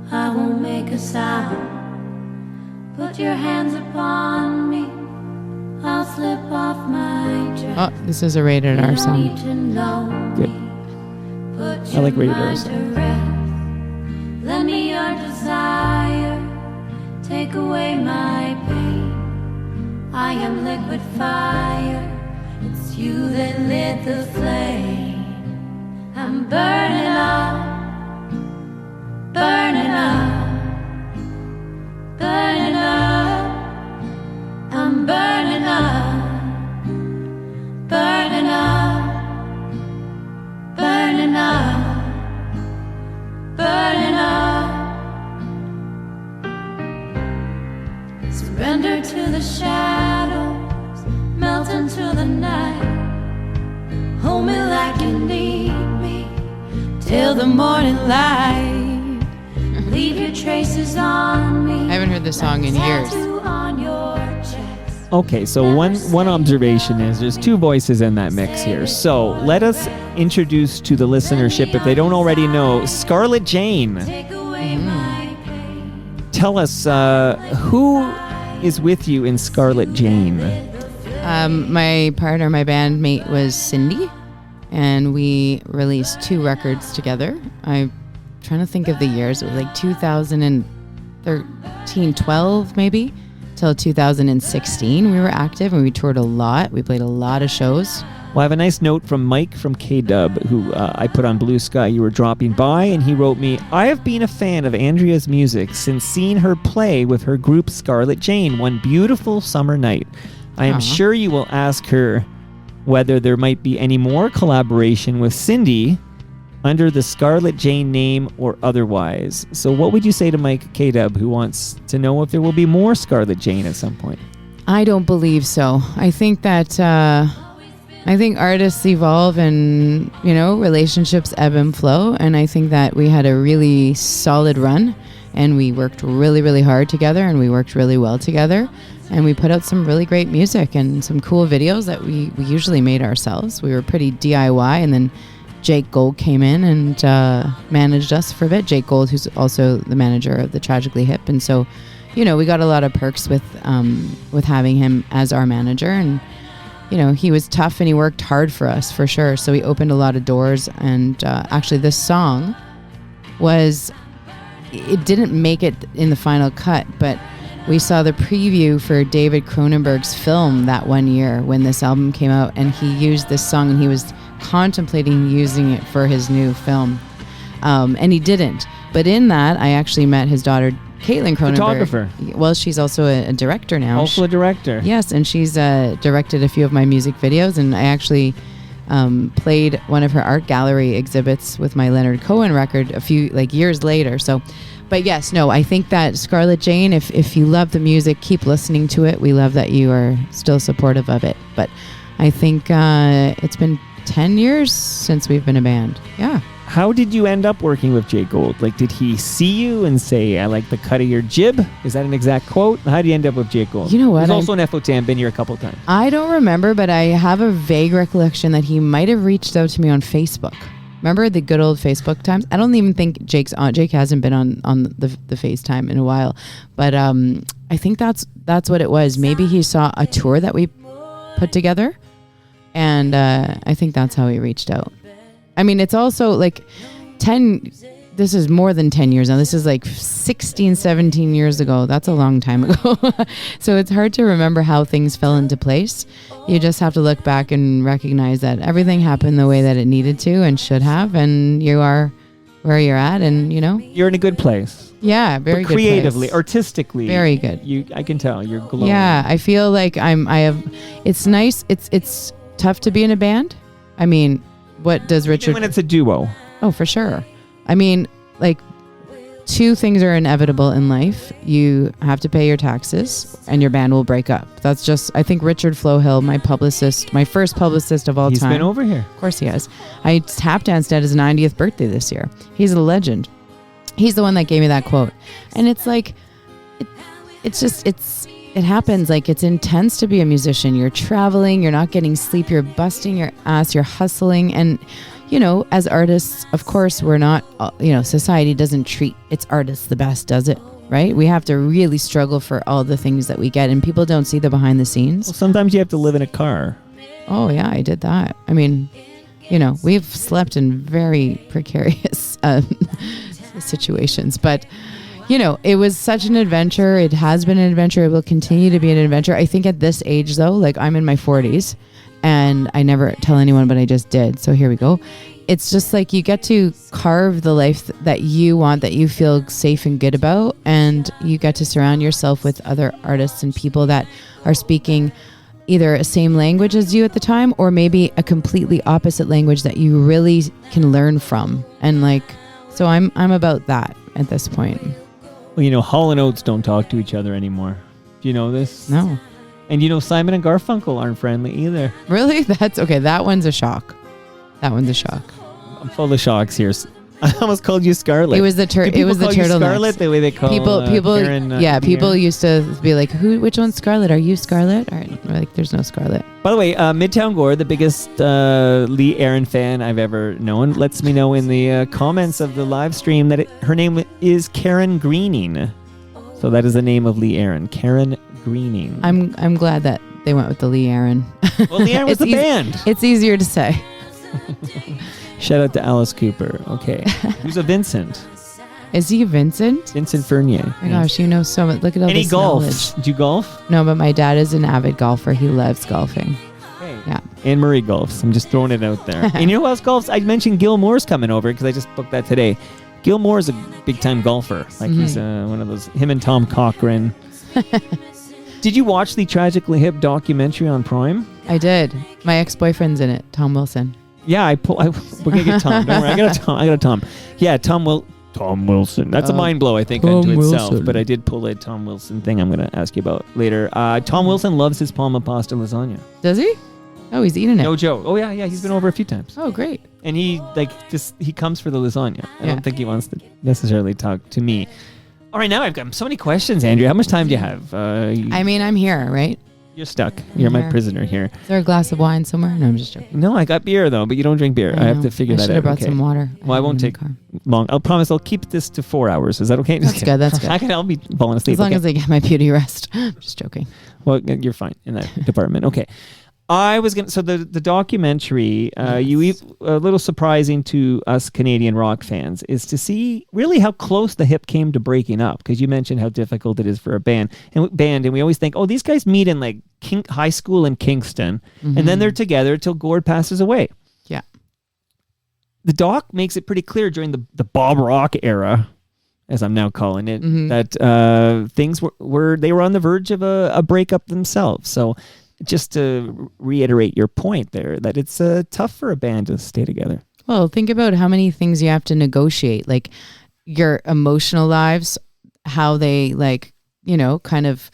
I won't make a sound. Put your hands upon me. I'll slip off my dress. Oh, this is a rated R song. Good. I like rated R. Lend me your desire, take away my pain. I am liquid fire, it's you that lit the flame. I'm burning up, burning up, burning up. I'm burning up, burning up. Burning up, burning up. Surrender to the shadows, melt into the night. Hold me like you need me, till the morning light. Leave your traces on me. I haven't heard this song in years. Okay, so one observation is there's two voices in that mix here. So let us introduce to the listenership, if they don't already know, Scarlett Jane. Tell us who is with you in Scarlett Jane. My partner, my bandmate was Cindy, and we released 2 records together. I'm trying to think of the years. It was like 2013, 12 maybe. Till 2016 we were active and we toured a lot. We played a lot of shows. Well, I have a nice note from Mike from K-Dub, who I put on Blue Sky. You were dropping by, and he wrote me, I have been a fan of Andrea's music since seeing her play with her group Scarlett Jane one beautiful summer night. I am sure you will ask her whether there might be any more collaboration with Cindy under the Scarlett Jane name or otherwise. So what would you say to Mike K-Dub, who wants to know if there will be more Scarlett Jane at some point? I don't believe so. I think that artists evolve and, relationships ebb and flow. And I think that we had a really solid run and we worked really, really hard together and we worked really well together. And we put out some really great music and some cool videos that we usually made ourselves. We were pretty DIY, and then Jake Gold came in and managed us for a bit. Jake Gold, who's also the manager of the Tragically Hip, and so, we got a lot of perks with having him as our manager. And he was tough and he worked hard for us for sure. So he opened a lot of doors. And actually, this song it didn't make it in the final cut, but we saw the preview for David Cronenberg's film that one year when this album came out, and he used this song and he was contemplating using it for his new film, and he didn't. But in that, I actually met his daughter, Caitlin Cronenberg. Photographer. Well, she's also a director now. Also a director. Yes, and she's directed a few of my music videos, and I actually played one of her art gallery exhibits with my Leonard Cohen record a few years later. So, but yes, no, I think that Scarlett Jane, if you love the music, keep listening to it. We love that you are still supportive of it. But I think it's been 10 years since we've been a band. Yeah. How did you end up working with Jay Gould? Did he see you and say, I like the cut of your jib? Is that an exact quote? How did you end up with Jay Gould? You know what? He's also an FOTM, been here a couple times. I don't remember, but I have a vague recollection that he might have reached out to me on Facebook. Remember the good old Facebook times? I don't even think Jake hasn't been on the FaceTime in a while. But I think that's what it was. Maybe he saw a tour that we put together. And I think that's how he reached out. I mean, it's also 10, this is more than 10 years now. This is 16, 17 years ago. That's a long time ago. So it's hard to remember how things fell into place. You just have to look back and recognize that everything happened the way that it needed to and should have. And you are where you're at and, You're in a good place. Yeah, very good creatively, place. Artistically. Very good. I can tell. You're glowing. Yeah, I feel like it's nice. It's tough to be in a band. I mean, what does Richard... Even when it's a duo. Oh, for sure. I mean, two things are inevitable in life. You have to pay your taxes and your band will break up. That's just... I think Richard Flohill, my first publicist of all time... He's been over here. Of course he has. I tap danced at his 90th birthday this year. He's a legend. He's the one that gave me that quote. And it's it happens. It's intense to be a musician. You're traveling, you're not getting sleep, you're busting your ass, you're hustling. And, as artists, of course, we're not, society doesn't treat its artists the best, does it? Right? We have to really struggle for all the things that we get, and people don't see the behind the scenes. Well, sometimes you have to live in a car. Oh, yeah, I did that. I mean, we've slept in very precarious situations, but... it was such an adventure. It has been an adventure. It will continue to be an adventure. I think at this age, though, I'm in my 40s, and I never tell anyone, but I just did. So here we go. It's just you get to carve the life that you want, that you feel safe and good about, and you get to surround yourself with other artists and people that are speaking either a same language as you at the time, or maybe a completely opposite language that you really can learn from. And so I'm about that at this point. Well, Hall & Oates don't talk to each other anymore. Do you know this? No. And Simon and Garfunkel aren't friendly either. Really? That's okay. That one's a shock. I'm full of shocks here. I almost called you Scarlett. It was the turtleneck. Scarlett, the way they call people. Karen, people used to be like, which one's Scarlett? Are you Scarlett? Or there's no Scarlett. By the way, Midtown Gore, the biggest Lee Aaron fan I've ever known, lets me know in the comments of the live stream that her name is Karen Greening. So that is the name of Lee Aaron, Karen Greening. I'm glad that they went with the Lee Aaron. Well, Lee Aaron was the band. It's easier to say. Shout out to Alice Cooper. Okay. Who's a Vincent? Is he Vincent? Vincent Fernier. Oh my gosh, you know so much. Look at all this knowledge. Golf? Do you golf? No, but my dad is an avid golfer. He loves golfing. Hey. Yeah. Anne Marie golfs. I'm just throwing it out there. And you know who else golfs? I mentioned Gil Moore's coming over because I just booked that today. Gil Moore is a big-time golfer. He's one of those, him and Tom Cochran. Did you watch the Tragically Hip documentary on Prime? I did. My ex-boyfriend's in it, Tom Wilson. Yeah, we're gonna get Tom. Don't worry, I got a Tom. Yeah, Tom Wilson. That's a mind blow, I think, unto itself. But I did pull a Tom Wilson thing I'm gonna ask you about later. Tom Wilson loves his palma pasta lasagna. Does he? Oh, he's eating it. No joke. Oh yeah, he's been over a few times. Oh, great. And he he comes for the lasagna. I don't think he wants to necessarily talk to me. All right, now I've got so many questions, Andrea. How much time do you have? I mean, I'm here, right? You're stuck. You're my prisoner here. Is there a glass of wine somewhere? No, I'm just joking. No, I got beer though, but you don't drink beer. I have to figure that out. I should have brought some water. Well, I won't take long. I'll promise I'll keep this to 4 hours. Is that okay? That's good. That's good. I'll be falling asleep. As long as I get my beauty rest. Just joking. Well, you're fine in that department. Okay. I was going to, so the documentary, a little surprising to us Canadian rock fans, is to see really how close the Hip came to breaking up. Because you mentioned how difficult it is for a band. And we always think, these guys meet in high school in Kingston, and then they're together till Gord passes away. Yeah. The doc makes it pretty clear during the Bob Rock era, as I'm now calling it, that things were they were on the verge of a breakup themselves. So just to reiterate your point there, that it's tough for a band to stay together. Well, think about how many things you have to negotiate, like your emotional lives, how they kind of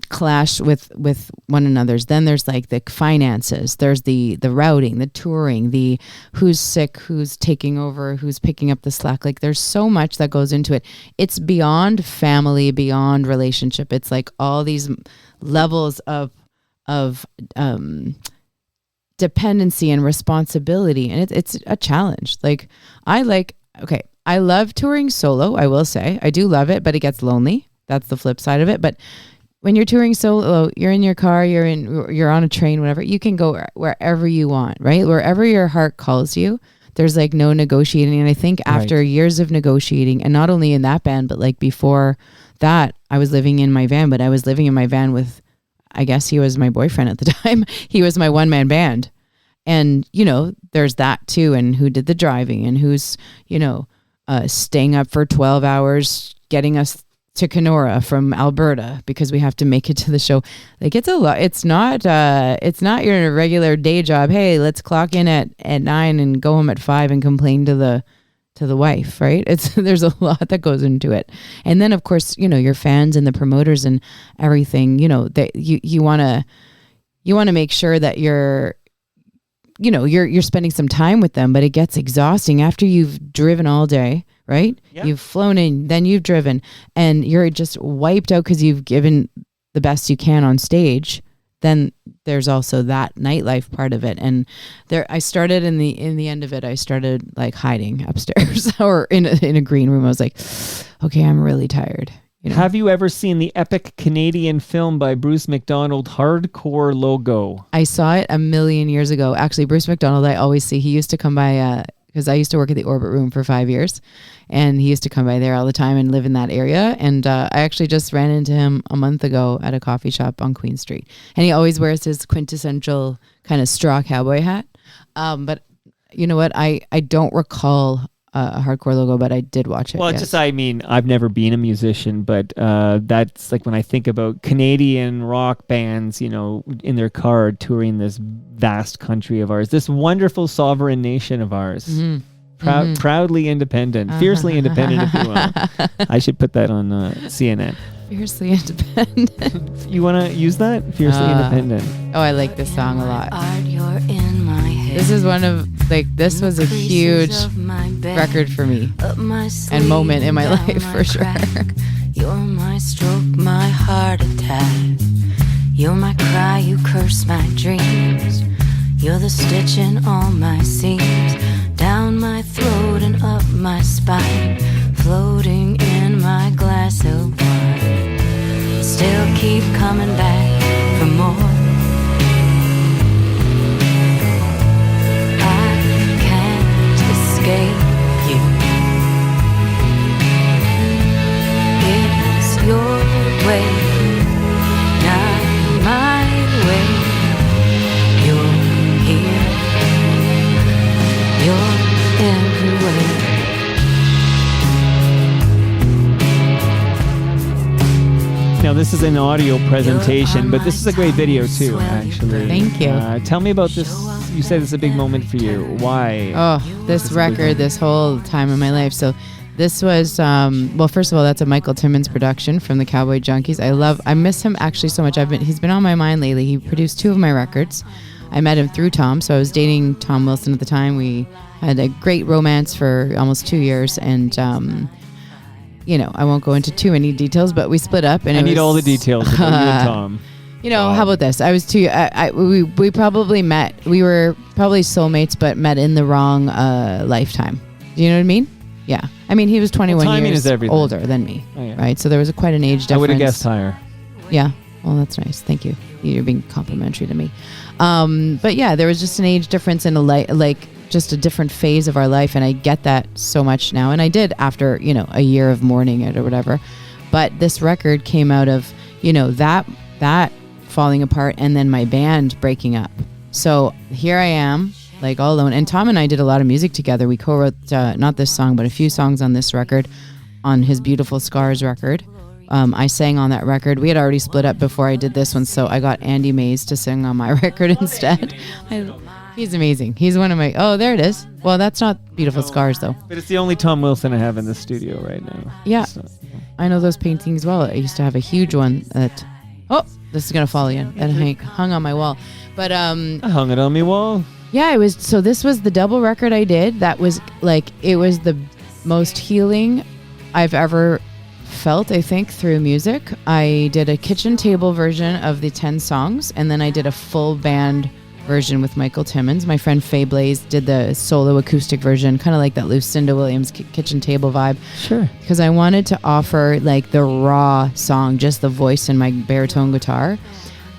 clash with one another's. Then there's like the finances, there's the routing, the touring, the who's sick, who's taking over, who's picking up the slack. Like there's so much that goes into it. It's beyond family, beyond relationship. It's like all these levels of dependency and responsibility, and it's a challenge. Like I love touring solo, I will say. I do love it, but it gets lonely. That's the flip side of it. But when you're touring solo, you're in your car, you're on a train, whatever, you can go wherever you want, right? Wherever your heart calls you. There's like no negotiating. And I think after years of negotiating, and not only in that band, but like before that, I was living in my van, but I was living in my van with, I guess he was my boyfriend at the time. He was my one-man band. And, there's that too. And who did the driving, and who's, staying up for 12 hours, getting us to Kenora from Alberta because we have to make it to the show. Like it's a lot. It's not your regular day job. Hey, let's clock in at 9 and go home at 5 and complain to the wife, right? There's a lot that goes into it. And then of course, your fans and the promoters and everything, that you want to make sure that you're spending some time with them, but it gets exhausting after you've driven all day, right? Yeah. You've flown in, then you've driven, and you're just wiped out because you've given the best you can on stage. Then there's also that nightlife part of it. And I started in the end of it, I started like hiding upstairs or in a green room. I was like, okay, I'm really tired. Have you ever seen the epic Canadian film by Bruce McDonald, Hardcore Logo? I saw it a million years ago. Actually, Bruce McDonald, I always see. He used to come by, because I used to work at the Orbit Room for 5 years. And he used to come by there all the time and live in that area. And I actually just ran into him a month ago at a coffee shop on Queen Street. And he always wears his quintessential kind of straw cowboy hat. But you know what? I don't recall a Hardcore Logo, but I did watch it. Well, yes. I've never been a musician, but that's like when I think about Canadian rock bands, in their car touring this vast country of ours, this wonderful sovereign nation of ours. Mm-hmm. Proudly independent, fiercely independent, if you will. I should put that on CNN. Fiercely independent. You want to use that? Fiercely independent. Oh, I like this song a lot. This is this was a huge record for me and moment in my life for sure. You're my stroke, my heart attack. You're my cry, you curse my dreams. You're the stitch in all my seams, down my throat and up my spine, floating in my glass of wine. Still keep coming back for more. I can't escape you. It's your way, not my way. You're here, you're everywhere. Now, this is an audio presentation, but this is a great video too, actually. Thank you. Tell me about this. You said it's a big moment for you. Why? Oh, this record, this whole time in my life. So this was, well, first of all, that's a Michael Timmins production from the Cowboy Junkies. I miss him actually so much. He's been on my mind lately. He produced 2 of my records. I met him through Tom. So I was dating Tom Wilson at the time. We had a great romance for almost 2 years. And, I won't go into too many details, but we split up. And I need all the details about you and Tom. How about this? I was too. We probably met. We were probably soulmates, but met in the wrong lifetime. Do you know what I mean? Yeah. I mean, he was 21 years older than me, right? So there was quite an age difference. I would have guessed higher. Yeah. Well, that's nice. Thank you. You're being complimentary to me. But yeah, there was just an age difference and just a different phase of our life, and I get that so much now. And I did after a year of mourning it or whatever. But this record came out of that falling apart, and then my band breaking up. So here I am, all alone. And Tom and I did a lot of music together. We co-wrote not this song, but a few songs on this record, on his Beautiful Scars record. I sang on that record. We had already split up before I did this one, so I got Andy Mays to sing on my record instead. He's amazing. He's one of my... Oh, there it is. Well, that's not Beautiful Scars, though. But it's the only Tom Wilson I have in the studio right now. Yeah. So. I know those paintings well. I used to have a huge one that... Oh, this is going to fall again. And hung on my wall. But... I hung it on my wall. Yeah, it was... So this was the double record I did. That was like... It was the most healing I've ever felt, I think, through music. I did a kitchen table version of the 10 songs. And then I did a full band version with Michael Timmons. My friend Faye Blaze did the solo acoustic version, kind of like that Lucinda Williams kitchen table vibe. Sure. Because I wanted to offer like the raw song, just the voice and my baritone guitar.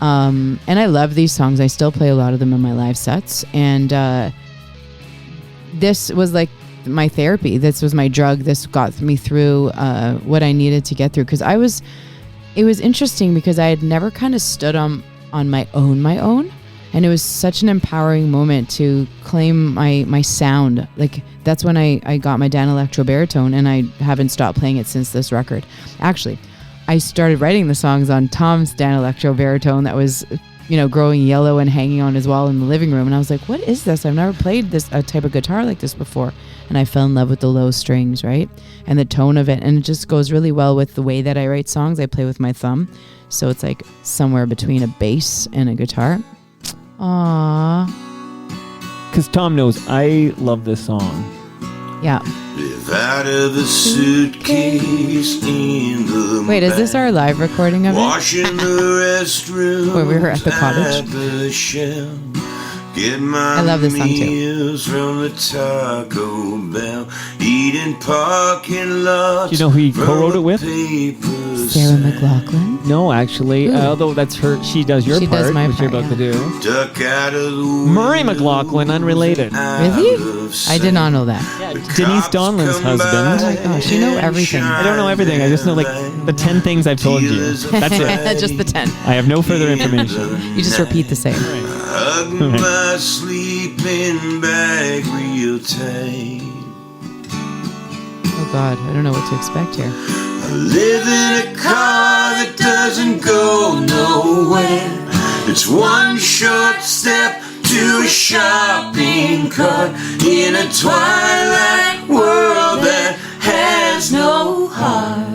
And I love these songs. I still play a lot of them in my live sets. And this was like my therapy. This was my drug. This got me through what I needed to get through. Because it was interesting because I had never kind of stood on my own. And it was such an empowering moment to claim my sound. Like, that's when I got my Dan Electro baritone, and I haven't stopped playing it since this record. Actually, I started writing the songs on Tom's Dan Electro baritone that was, growing yellow and hanging on his wall in the living room. And I was like, what is this? I've never played a type of guitar like this before. And I fell in love with the low strings, right? And the tone of it. And it just goes really well with the way that I write songs. I play with my thumb. So it's like somewhere between a bass and a guitar. Aww. Because Tom knows I love this song. Yeah. Live out of the suitcase in the Wait, is this our live recording of it? Washing the restroom. Where we were at the cottage. Get my I love this song too. meals from the Taco Bell. Eating parking lots. Do you know who he co-wrote it with? Sarah McLachlan? No, actually. Although that's her. She does your She part, does my which part, you're about to do. Duck out of the Murray McLachlan, unrelated. Really? I did not know that. Yeah, Denise Donlan's husband. Oh my gosh, you know everything. I don't know everything. I just know like the 10 things I've told you. That's it. Just the 10. I have no further information. You just repeat the same. Hug my sleeping bag real tight. Oh God, I don't know what to expect here. I live in a car that doesn't go nowhere. It's one short step to a shopping cart in a twilight world that has no heart.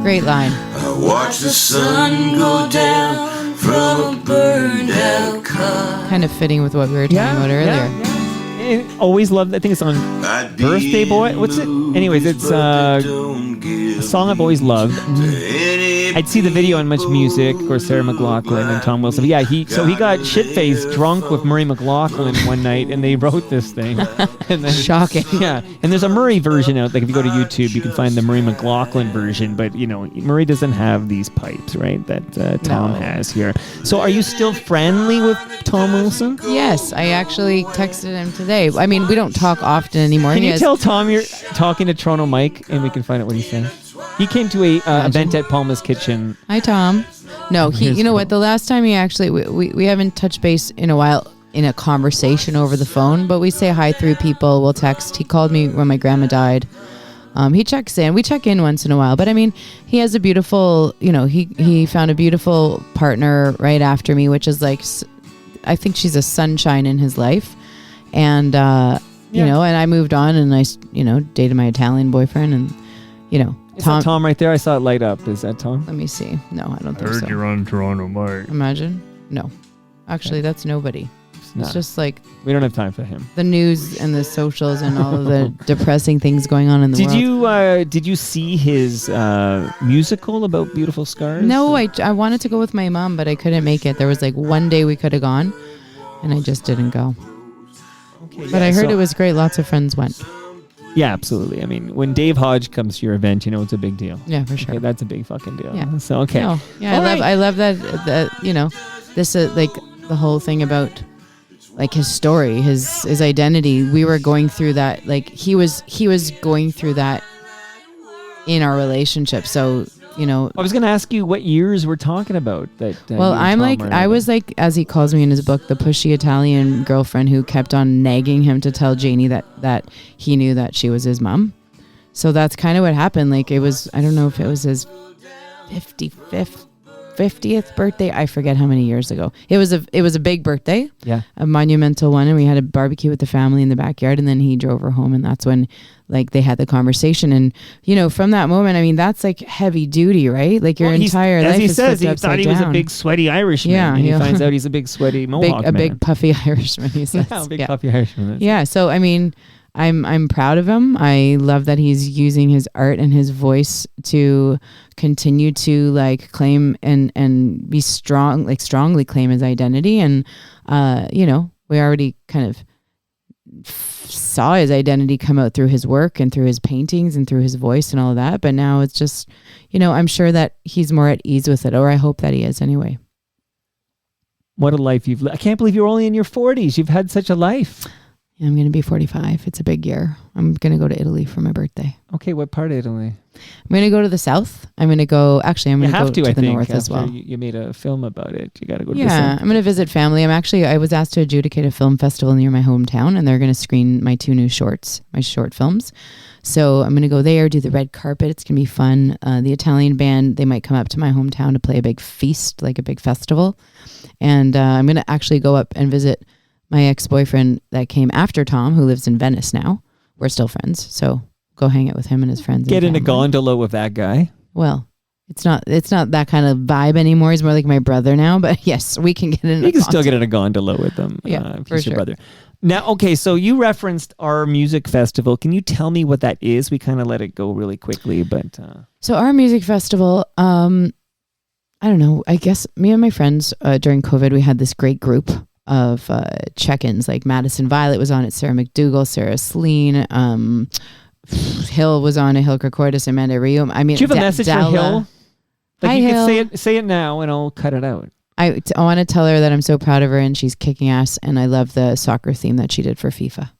Great line. I watch the sun go down from a burned out car. Kind of fitting with what we were talking about earlier. Always loved. I think it's on Birthday Boy. What's it? Anyways, it's a song I've always loved. I'd see the video on Much Music or Sarah McLachlan and Tom Wilson. But yeah, he got shit-faced drunk with Murray McLachlan one night, and they wrote this thing. And then, shocking. Yeah, and there's a Murray version out. Like if you go to YouTube, you can find the Murray McLachlan version. But Murray doesn't have these pipes, right? That Tom has here. So are you still friendly with Tom Wilson? Yes, I actually texted him today. I mean, we don't talk often anymore. Can you tell Tom you're talking to Toronto Mike, and we can find out what he said? He came to a event at Palma's Kitchen. Hi, Tom. No, you know what? The last time he actually, we haven't touched base in a while in a conversation over the phone, but we say hi through people. We'll text. He called me when my grandma died. He checks in. We check in once in a while. But I mean, he has a beautiful, he found a beautiful partner right after me, which is like, I think she's a sunshine in his life. And, and I moved on and I, dated my Italian boyfriend and, Is that Tom right there? I saw it light up. Is that Tom? Let me see. No, I don't think so. I heard you're on Toronto Mike. Imagine. No. Actually, that's nobody. It's just like... We don't have time for him. The news and the socials and all of the depressing things going on in the world. Did you see his musical about Beautiful Scars? No, I wanted to go with my mom, but I couldn't make it. There was like one day we could have gone, and I just didn't go. Okay, but I heard it was great. Lots of friends went. Yeah, absolutely. I mean, when Dave Hodge comes to your event, it's a big deal. Yeah, for sure. Okay, that's a big fucking deal. Yeah. So, okay. No, yeah, I love that, this like the whole thing about like his story, his identity. We were going through that. Like he was going through that in our relationship. So, I was going to ask you what years we're talking about. Well, I was like, as he calls me in his book, the pushy Italian girlfriend who kept on nagging him to tell Janie that he knew that she was his mom. So that's kind of what happened. Like it was, I don't know if it was his 50th birthday. I forget how many years ago. It was a big birthday. Yeah. A monumental one. And we had a barbecue with the family in the backyard. And then he drove her home. And that's when like they had the conversation. And, you know, from that moment, I mean, that's like heavy duty, right? Like your entire life is flipped upside down. He thought he was a big sweaty Irishman. Yeah. And he finds out he's a big sweaty Mohawk man. Big puffy Irishman, he says. Yeah, a big puffy Irishman. Yeah. So, I mean, I'm proud of him. I love that he's using his art and his voice to continue to like claim and be strong, like strongly claim his identity. And, you know, we already kind of saw his identity come out through his work and through his paintings and through his voice and all of that. But now it's just, you know, I'm sure that he's more at ease with it, or I hope that he is anyway. What a life you've lived. I can't believe you're only in your 40s. You've had such a life. I'm going to be 45. It's a big year. I'm going to go to Italy for my birthday. Okay, what part of Italy? I'm going to go to the south. I'm going to go to the north as well. You made a film about it. You got to go to the south. Yeah, I'm going to visit family. I was asked to adjudicate a film festival near my hometown, and they're going to screen my 2 new shorts, my short films. So I'm going to go there, do the red carpet. It's going to be fun. The Italian band, they might come up to my hometown to play a big feast, like a big festival. And I'm going to actually go up and visit my ex-boyfriend that came after Tom, who lives in Venice now. We're still friends, so go hang out with him and his friends. Get in a gondola with that guy. Well, it's not that kind of vibe anymore. He's more like my brother now, but yes, we can get in. You can still get in a gondola with them. Yeah, for sure. Your brother. Now, okay, so you referenced our music festival. Can you tell me what that is? We kind of let it go really quickly, but so our music festival, I don't know. I guess me and my friends during COVID, we had this great group of check-ins. Like Madison Violet was on it, Sarah McDougall, Sarah Slean, Hill was on it, Hill Krakortis, Amanda Rium. I mean, do you have a message for Hill? Like Hi, you Hill. can say it now, and I'll cut it out. I want to tell her that I'm so proud of her and she's kicking ass, and I love the soccer theme that she did for FIFA.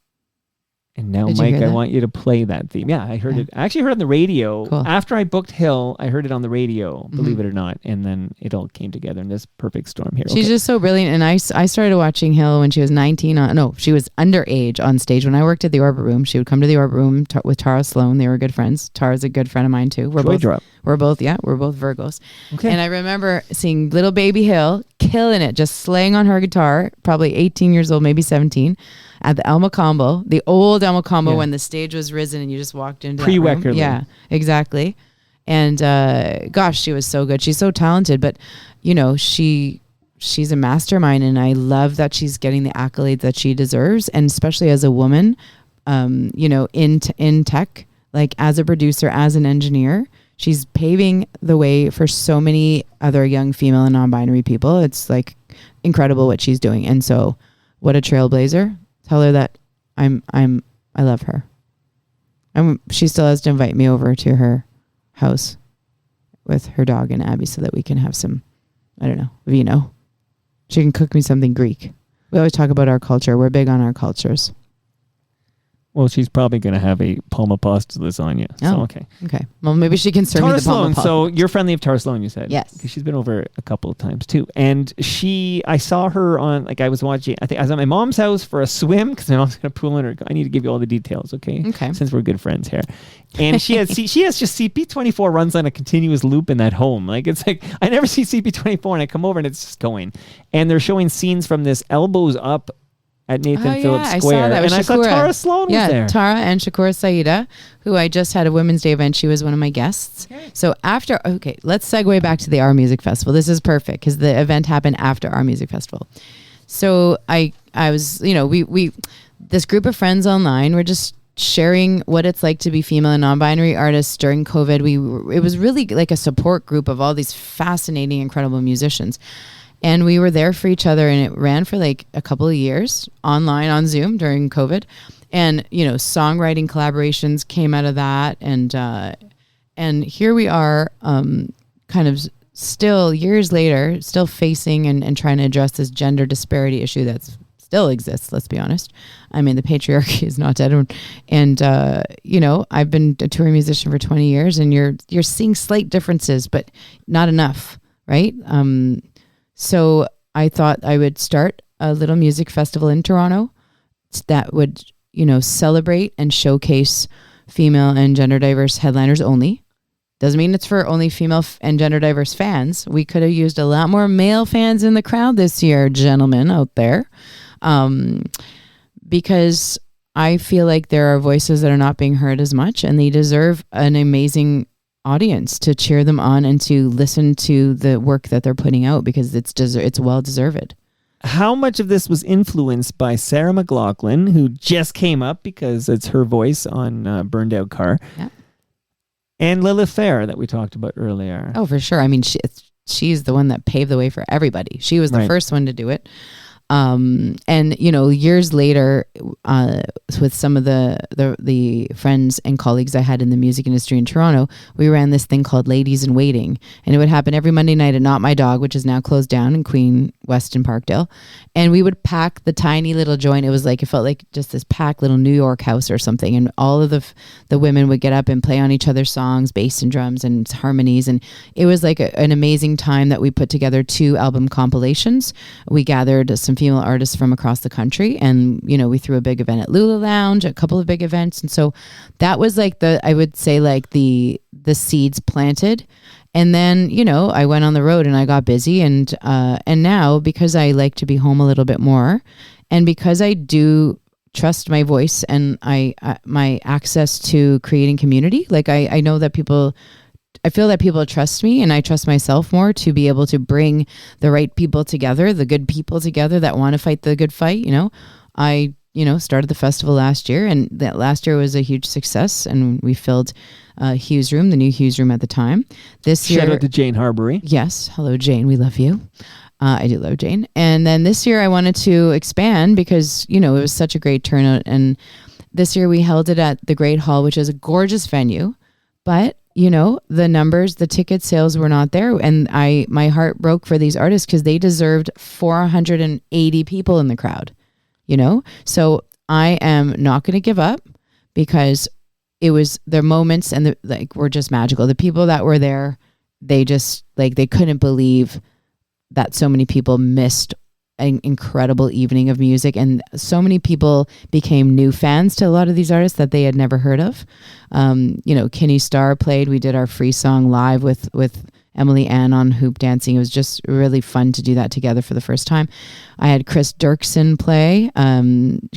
And now, Mike, I want you to play that theme. Yeah, I heard it. I actually heard it on the radio. Cool. After I booked Hill, I heard it on the radio, believe it or not. And then it all came together in this perfect storm here. She's just so brilliant. And I started watching Hill when she was 19. She was underage on stage. When I worked at the Orbit Room, she would come to the Orbit Room with Tara Sloan. They were good friends. Tara's a good friend of mine too. We're both Virgos. Okay. And I remember seeing little baby Hill killing it, just slaying on her guitar, probably 18 years old, maybe 17. At the Elma Combo, the old Elma Combo, when the stage was risen and you just walked into that room. Yeah, exactly. And gosh, she was so good. She's so talented, but you know, she's a mastermind, and I love that she's getting the accolades that she deserves, and especially as a woman, you know, in tech, like as a producer, as an engineer, she's paving the way for so many other young female and non-binary people. It's like incredible what she's doing, and so what a trailblazer. Tell her that I love her. She still has to invite me over to her house with her dog and Abby so that we can have some, I don't know, vino. She can cook me something Greek. We always talk about our culture. We're big on our cultures. Well, she's probably going to have a palma pasta lasagna. So, okay. Well, maybe she can serve me the palma pasta. So you're friendly of Tara Sloan, you said? Yes. Because she's been over a couple of times too. And I saw her on, like I was watching, I think I was at my mom's house for a swim because my mom's going to pool in her. I need to give you all the details, okay? Okay. Since we're good friends here. And she has just CP24 runs on a continuous loop in that home. Like it's like, I never see CP24 and I come over and it's just going. And they're showing scenes from this elbows up at Nathan Phillips Square. I saw Tara Sloan was there. Tara and Shakura Saida, who I just had a Women's Day event. She was one of my guests. Okay. So let's segue back to the Our Music Festival. This is perfect because the event happened after Our Music Festival. So I was, you know, we this group of friends online were just sharing what it's like to be female and non-binary artists during COVID. It was really like a support group of all these fascinating, incredible musicians. And we were there for each other, and it ran for like a couple of years online on Zoom during COVID. And, you know, songwriting collaborations came out of that. And here we are kind of still years later, still facing and trying to address this gender disparity issue that still exists, let's be honest. I mean, the patriarchy is not dead. And you know, I've been a touring musician for 20 years, and you're seeing slight differences, but not enough, right? So I thought I would start a little music festival in Toronto that would, you know, celebrate and showcase female and gender diverse headliners only. Doesn't mean it's for only female and gender diverse fans. We could have used a lot more male fans in the crowd this year, gentlemen out there. Because I feel like there are voices that are not being heard as much, and they deserve an amazing audience to cheer them on and to listen to the work that they're putting out, because it's well deserved. How much of this was influenced by Sarah McLachlan, who just came up because it's her voice on Burned Out Car? Yeah. And Lilith Fair that we talked about earlier. Oh, for sure. I mean, she's the one that paved the way for everybody. She was the first one to do it. And years later, with some of the friends and colleagues I had in the music industry in Toronto, we ran this thing called Ladies in Waiting, and it would happen every Monday night at Not My Dog, which is now closed down in Queen West and Parkdale. And we would pack the tiny little joint. It felt like just this packed little New York house or something. And all of the women would get up and play on each other's songs, bass and drums and harmonies. And it was like an amazing time that we put together 2 album compilations. We gathered some female artists from across the country, and we threw a big event at Lula Lounge, a couple of big events, and so that was like the seeds planted. And then I went on the road and I got busy, and now, because I like to be home a little bit more, and because I do trust my voice and my access to creating community, like I know that I feel that people trust me, and I trust myself more to be able to bring the right people together, the good people together that want to fight the good fight. I started the festival last year, and that last year was a huge success, and we filled Hughes Room, the new Hughes Room at the time. This year, shout out to Jane Harbury. Yes. Hello, Jane. We love you. I do love Jane. And then this year I wanted to expand because, it was such a great turnout. And this year we held it at the Great Hall, which is a gorgeous venue, but the numbers, the ticket sales were not there. And my heart broke for these artists because they deserved 480 people in the crowd, So I am not going to give up, because it was their moments and were just magical. The people that were there, they just they couldn't believe that so many people missed an incredible evening of music, and so many people became new fans to a lot of these artists that they had never heard of. Kenny Starr played. We did our free song live with Emily Ann on hoop dancing. It was just really fun to do that together for the first time. I had Chris Dirksen play.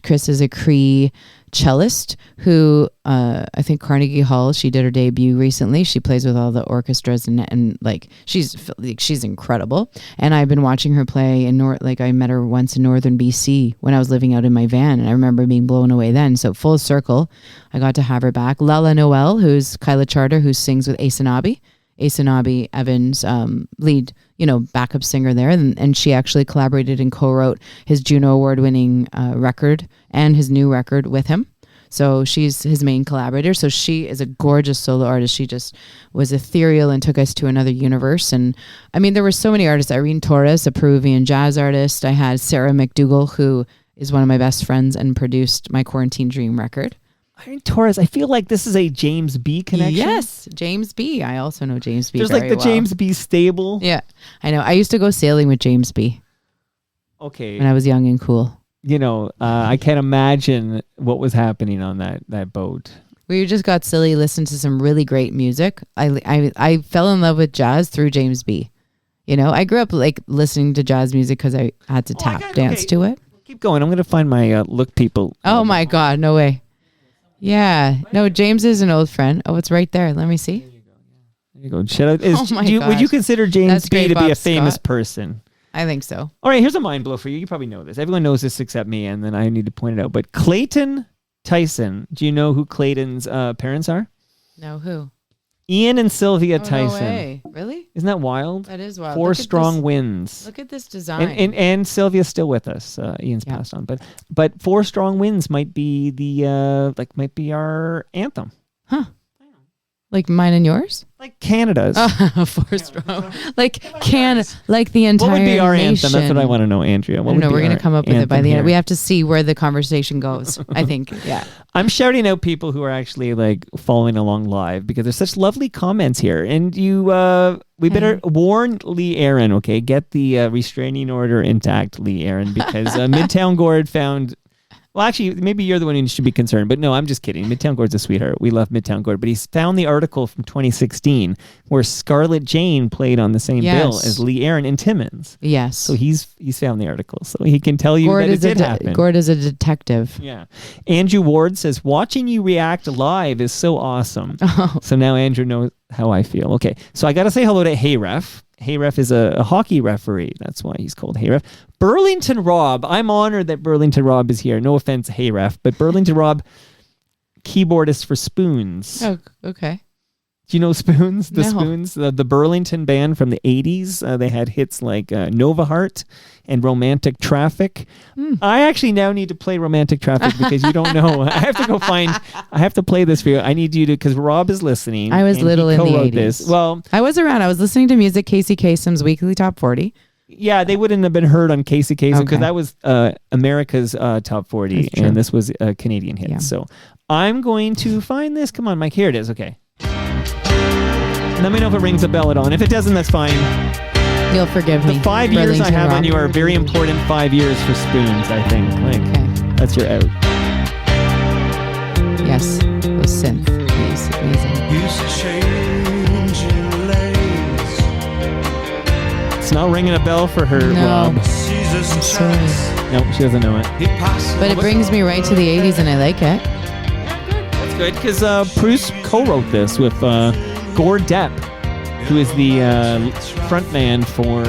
Chris is a Cree cellist who I think Carnegie Hall, she did her debut recently. She plays with all the orchestras and she's incredible. And I've been watching her play I met her once in northern BC when I was living out in my van, and I remember being blown away then. So full circle, I got to have her back. Lala Noel, who's Kyla Charter, who sings with Asanabi Evans, lead, backup singer there. And she actually collaborated and co-wrote his Juno Award-winning record and his new record with him. So she's his main collaborator. So she is a gorgeous solo artist. She just was ethereal and took us to another universe. And I mean, there were so many artists. Irene Torres, a Peruvian jazz artist. I had Sarah McDougall, who is one of my best friends and produced my Quarantine Dream record. Irene Torres, I feel like this is a James B connection. Yes, James B. I also know James B. There's very the well. James B stable. Yeah, I know. I used to go sailing with James B. Okay. When I was young and cool. I can't imagine what was happening on that boat. We just got silly, listened to some really great music. I fell in love with jazz through James B. I grew up listening to jazz music because I had to dance to it. Keep going. I'm going to find my Look People. Oh my God, no way. Yeah. No, James is an old friend. Oh, it's right there. Let me see. There you go. Would you consider James B to be a famous person? I think so. All right, here's a mind blow for you. You probably know this. Everyone knows this except me, and then I need to point it out. But Clayton Tyson. Do you know who Clayton's parents are? No, who? Ian and Sylvia Tyson. No way. Really? Isn't that wild? That is wild. 4 strong winds. Look at this design. And Sylvia's still with us. Ian's passed on, but 4 strong winds might be might be our anthem. Huh? Like mine and yours? Like Canada's. 4 strong. Like the entire What would be our nation. anthem? That's what I want to know, Andrea. We're going to come up with it by the end. We have to see where the conversation goes, I think. Yeah. I'm shouting out people who are actually following along live because there's such lovely comments here. And we better warn Lee Aaron, okay? Get the restraining order intact, Lee Aaron, because Midtown Gord found Well, actually, maybe you're the one who should be concerned, but no, I'm just kidding. Midtown Gord's a sweetheart. We love Midtown Gord, but he's found the article from 2016 where Scarlett Jane played on the same bill as Lee Aaron in Timmins. Yes. So he's found the article, so he can tell you that it did happen. Gord is a detective. Yeah. Andrew Ward says, watching you react live is so awesome. Oh. So now Andrew knows how I feel. Okay, so I got to say hello to Hey Ref. Hey Ref is a hockey referee. That's why he's called Hey Ref. Burlington Rob. I'm honored that Burlington Rob is here. No offense, Hey Ref, but Burlington Rob, keyboardist for Spoons. Oh, okay. Do you know Spoons? The No. Spoons, the Burlington band from the 80s. They had hits like Nova Heart and Romantic Traffic. I actually now need to play Romantic Traffic because you don't know. I have to play this for you. I need you to, because Rob is listening. I was little in the 80s. This. Well, I was around. I was listening to music, Casey Kasem's Weekly Top 40. Yeah, they wouldn't have been heard on Casey Kasem because that was America's Top 40, and this was Canadian hits. Yeah. So I'm going to find this. Come on, Mike. Here it is. Okay. Let me know if it rings a bell at all. And if it doesn't, that's fine. You'll forgive me. The 5 years I have on you are very important 5 years for Spoons, I think. Like, that's your out. Yes. Those synth. Amazing. It's not ringing a bell for her, Rob. I'm sorry. Nope, she doesn't know it. But it brings me right to the 80s and I like it. That's good because Bruce co-wrote this with Gord Depp, who is the frontman for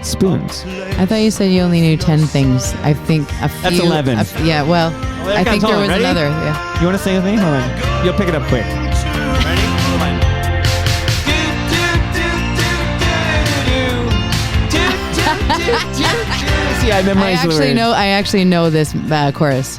Spoons. I thought you said you only knew 10 things. I think a few. That's 11. Yeah, well, I think there was another. Yeah. You want to say anything? Hold on. You'll pick it up quick. Ready? Hold on. See, I memorized the words. I actually know this chorus.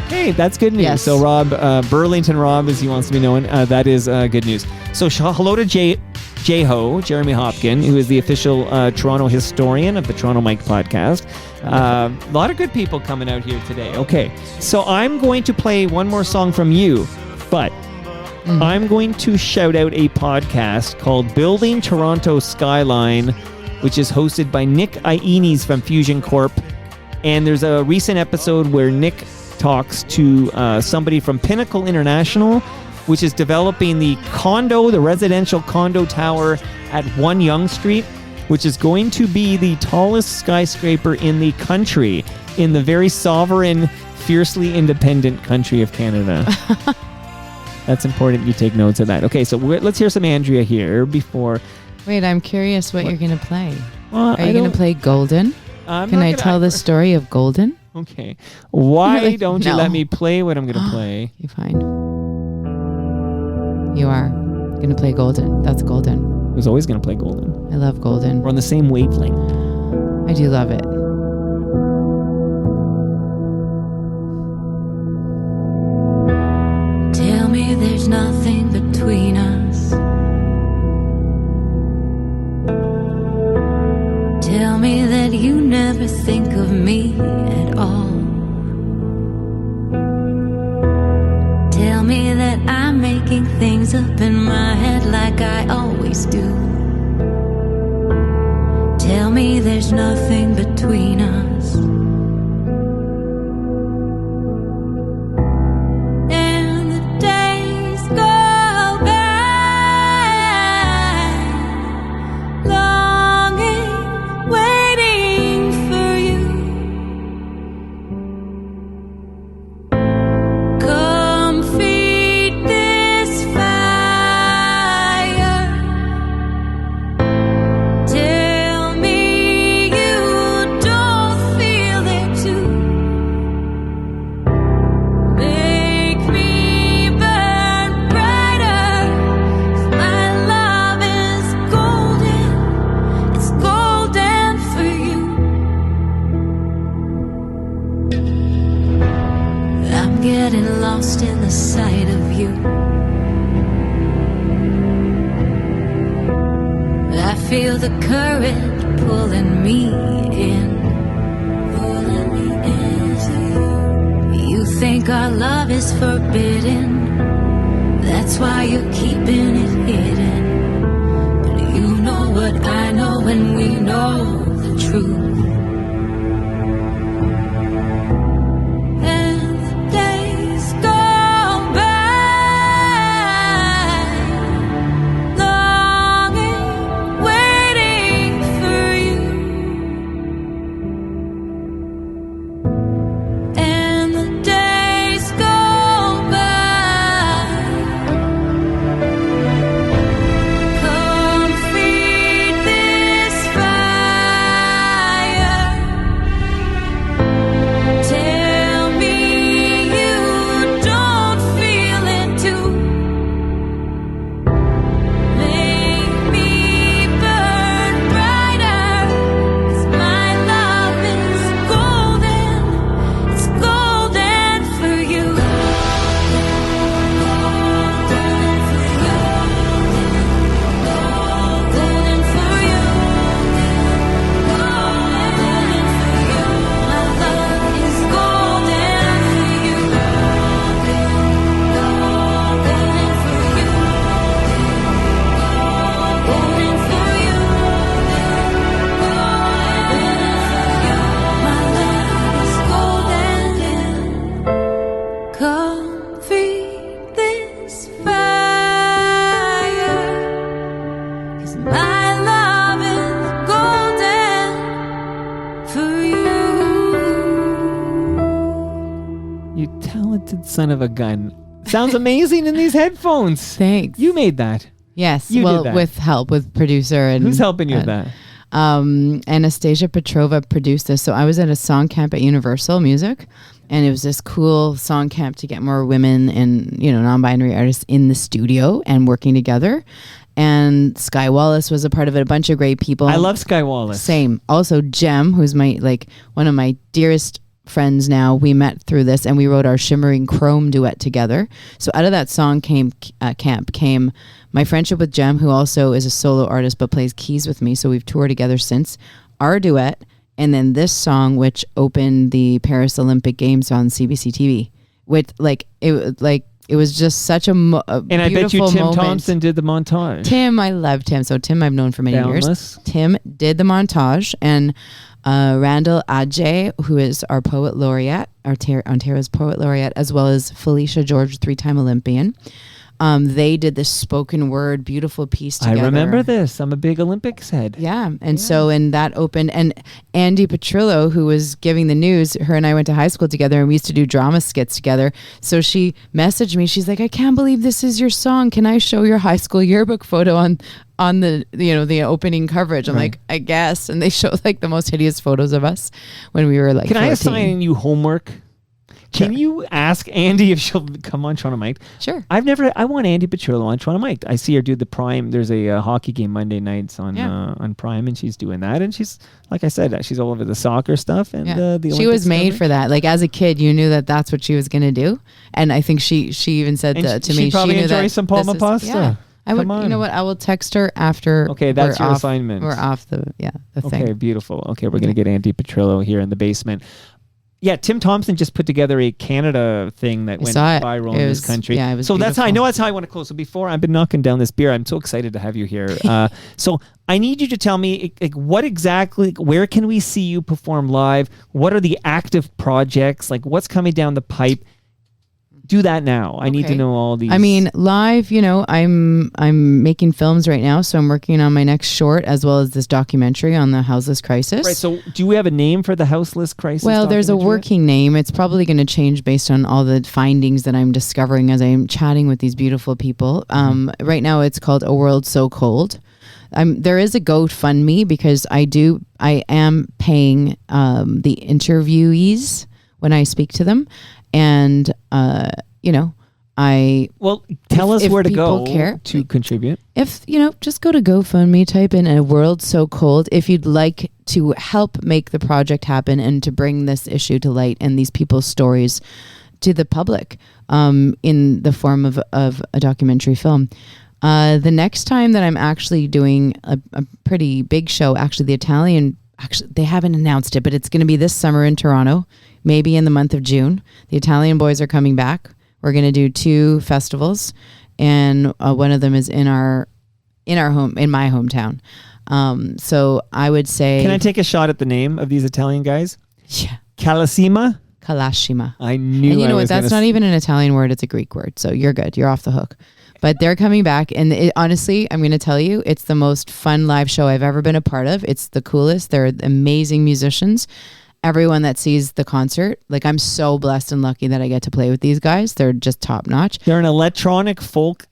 Hey, that's good news. Yes. So Rob, Burlington Rob, as he wants to be known, that is good news. So hello to J-Ho, Jeremy Hopkin, who is the official Toronto historian of the Toronto Mike podcast. A lot of good people coming out here today. Okay, so I'm going to play one more song from you, but I'm going to shout out a podcast called Building Toronto Skyline, which is hosted by Nick Iones from Fusion Corp. And there's a recent episode where Nick talks to somebody from Pinnacle International, which is developing the residential condo tower at 1 Yonge Street, which is going to be the tallest skyscraper in the country, in the very sovereign, fiercely independent country of Canada. That's important you take notes of that. Okay, so let's hear some Andrea here before... Wait, I'm curious what you're going to play. Well, Are you going to play Golden? Can I tell the story of Golden? Okay. Why don't you let me play what I'm going to play? You're fine. You are going to play Golden. That's Golden. I was always going to play Golden. I love Golden. We're on the same wavelength. I do love it. Tell me there's nothing between us. Tell me that you never think of me at all. Tell me that I'm making things up in my head like I always do. Tell me there's nothing between us. And the days go by, longing, waiting for you. Come feed this fire. Tell me you don't feel it too. Make me burn brighter. My love is golden. It's golden for you. I'm getting lost in the sight of you. I feel the current pulling me in. Pulling me into you. You think our love is forbidden. That's why you're keeping it hidden. But you know what I know when we know the truth. And talented son of a gun. Sounds amazing in these headphones. Thanks. You made that. Yes. You well, did that. with help with producer and who's helping you with that? Anastasia Petrova produced this. So I was at a song camp at Universal Music, and it was this cool song camp to get more women and non-binary artists in the studio and working together. And Sky Wallace was a part of it. A bunch of great people. I love Sky Wallace. Same. Also Jem, who's my one of my dearest friends now. We met through this, and we wrote our Shimmering Chrome duet together. So out of that song camp came my friendship with Jem, who also is a solo artist but plays keys with me. So we've toured together since. Our duet, and then this song, which opened the Paris Olympic Games on CBC TV. With it was just such a beautiful moment. And I bet you Tim Thompson did the montage. Tim, I love Tim. So Tim I've known for many years. Tim did the montage, and Randall Adjei, who is our poet laureate, Ontario's poet laureate, as well as Felicia George, 3-time Olympian. They did this spoken word, beautiful piece together. I remember this. I'm a big Olympics head. Yeah. And so, and that opened, and Andy Petrillo, who was giving the news, her and I went to high school together, and we used to do drama skits together. So she messaged me. She's like, I can't believe this is your song. Can I show your high school yearbook photo on the the opening coverage? I'm like, I guess. And they showed like the most hideous photos of us when we were like 14. I assign you homework? Can you ask Andy if she'll come on Toronto Mike? Sure. I want Andy Petrillo on Toronto Mike. I see her do the Prime. There's a hockey game Monday nights on Prime, and she's doing that. And she's, like I said, she's all over the soccer stuff. And the Olympics she was made for that. Like as a kid, you knew that that's what she was going to do. And I think she even said to me, she probably knew enjoy that some Palma pasta. Yeah. I would. You know what? I will text her after. Okay, that's your assignment. We're off the thing. Okay, beautiful. Okay, we're going to get Andy Petrillo here in the basement. Yeah, Tim Thompson just put together a Canada thing that went viral in this country. Yeah, it was so beautiful. that's how I want to close. So before, I've been knocking down this beer. I'm so excited to have you here. So I need you to tell me what exactly, where can we see you perform live? What are the active projects? Like what's coming down the pipe? Do that now. I need to know all these. I mean, live, I'm making films right now, so I'm working on my next short as well as this documentary on the houseless crisis. Right, so do we have a name for the houseless crisis? Well, there's a working name. It's probably going to change based on all the findings that I'm discovering as I'm chatting with these beautiful people. Right now it's called A World So Cold. There is a GoFundMe because I am paying the interviewees when I speak to them. And, tell us where to go care, to contribute. If, just go to GoFundMe, type in A World So Cold if you'd like to help make the project happen and to bring this issue to light and these people's stories to the public in the form of a documentary film. The next time that I'm actually doing a pretty big show, they haven't announced it, but it's going to be this summer in Toronto, maybe in the month of June. The Italian boys are coming back. We're going to do 2 festivals, and one of them is in my hometown. So I would say, can I take a shot at the name of these Italian guys? Yeah, Kalashima. I knew. And you know what? That's not even an Italian word; it's a Greek word. So you're good. You're off the hook. But they're coming back, and honestly, I'm going to tell you, it's the most fun live show I've ever been a part of. It's the coolest. They're amazing musicians. Everyone that sees the concert, I'm so blessed and lucky that I get to play with these guys. They're just top notch. They're an electronic folk.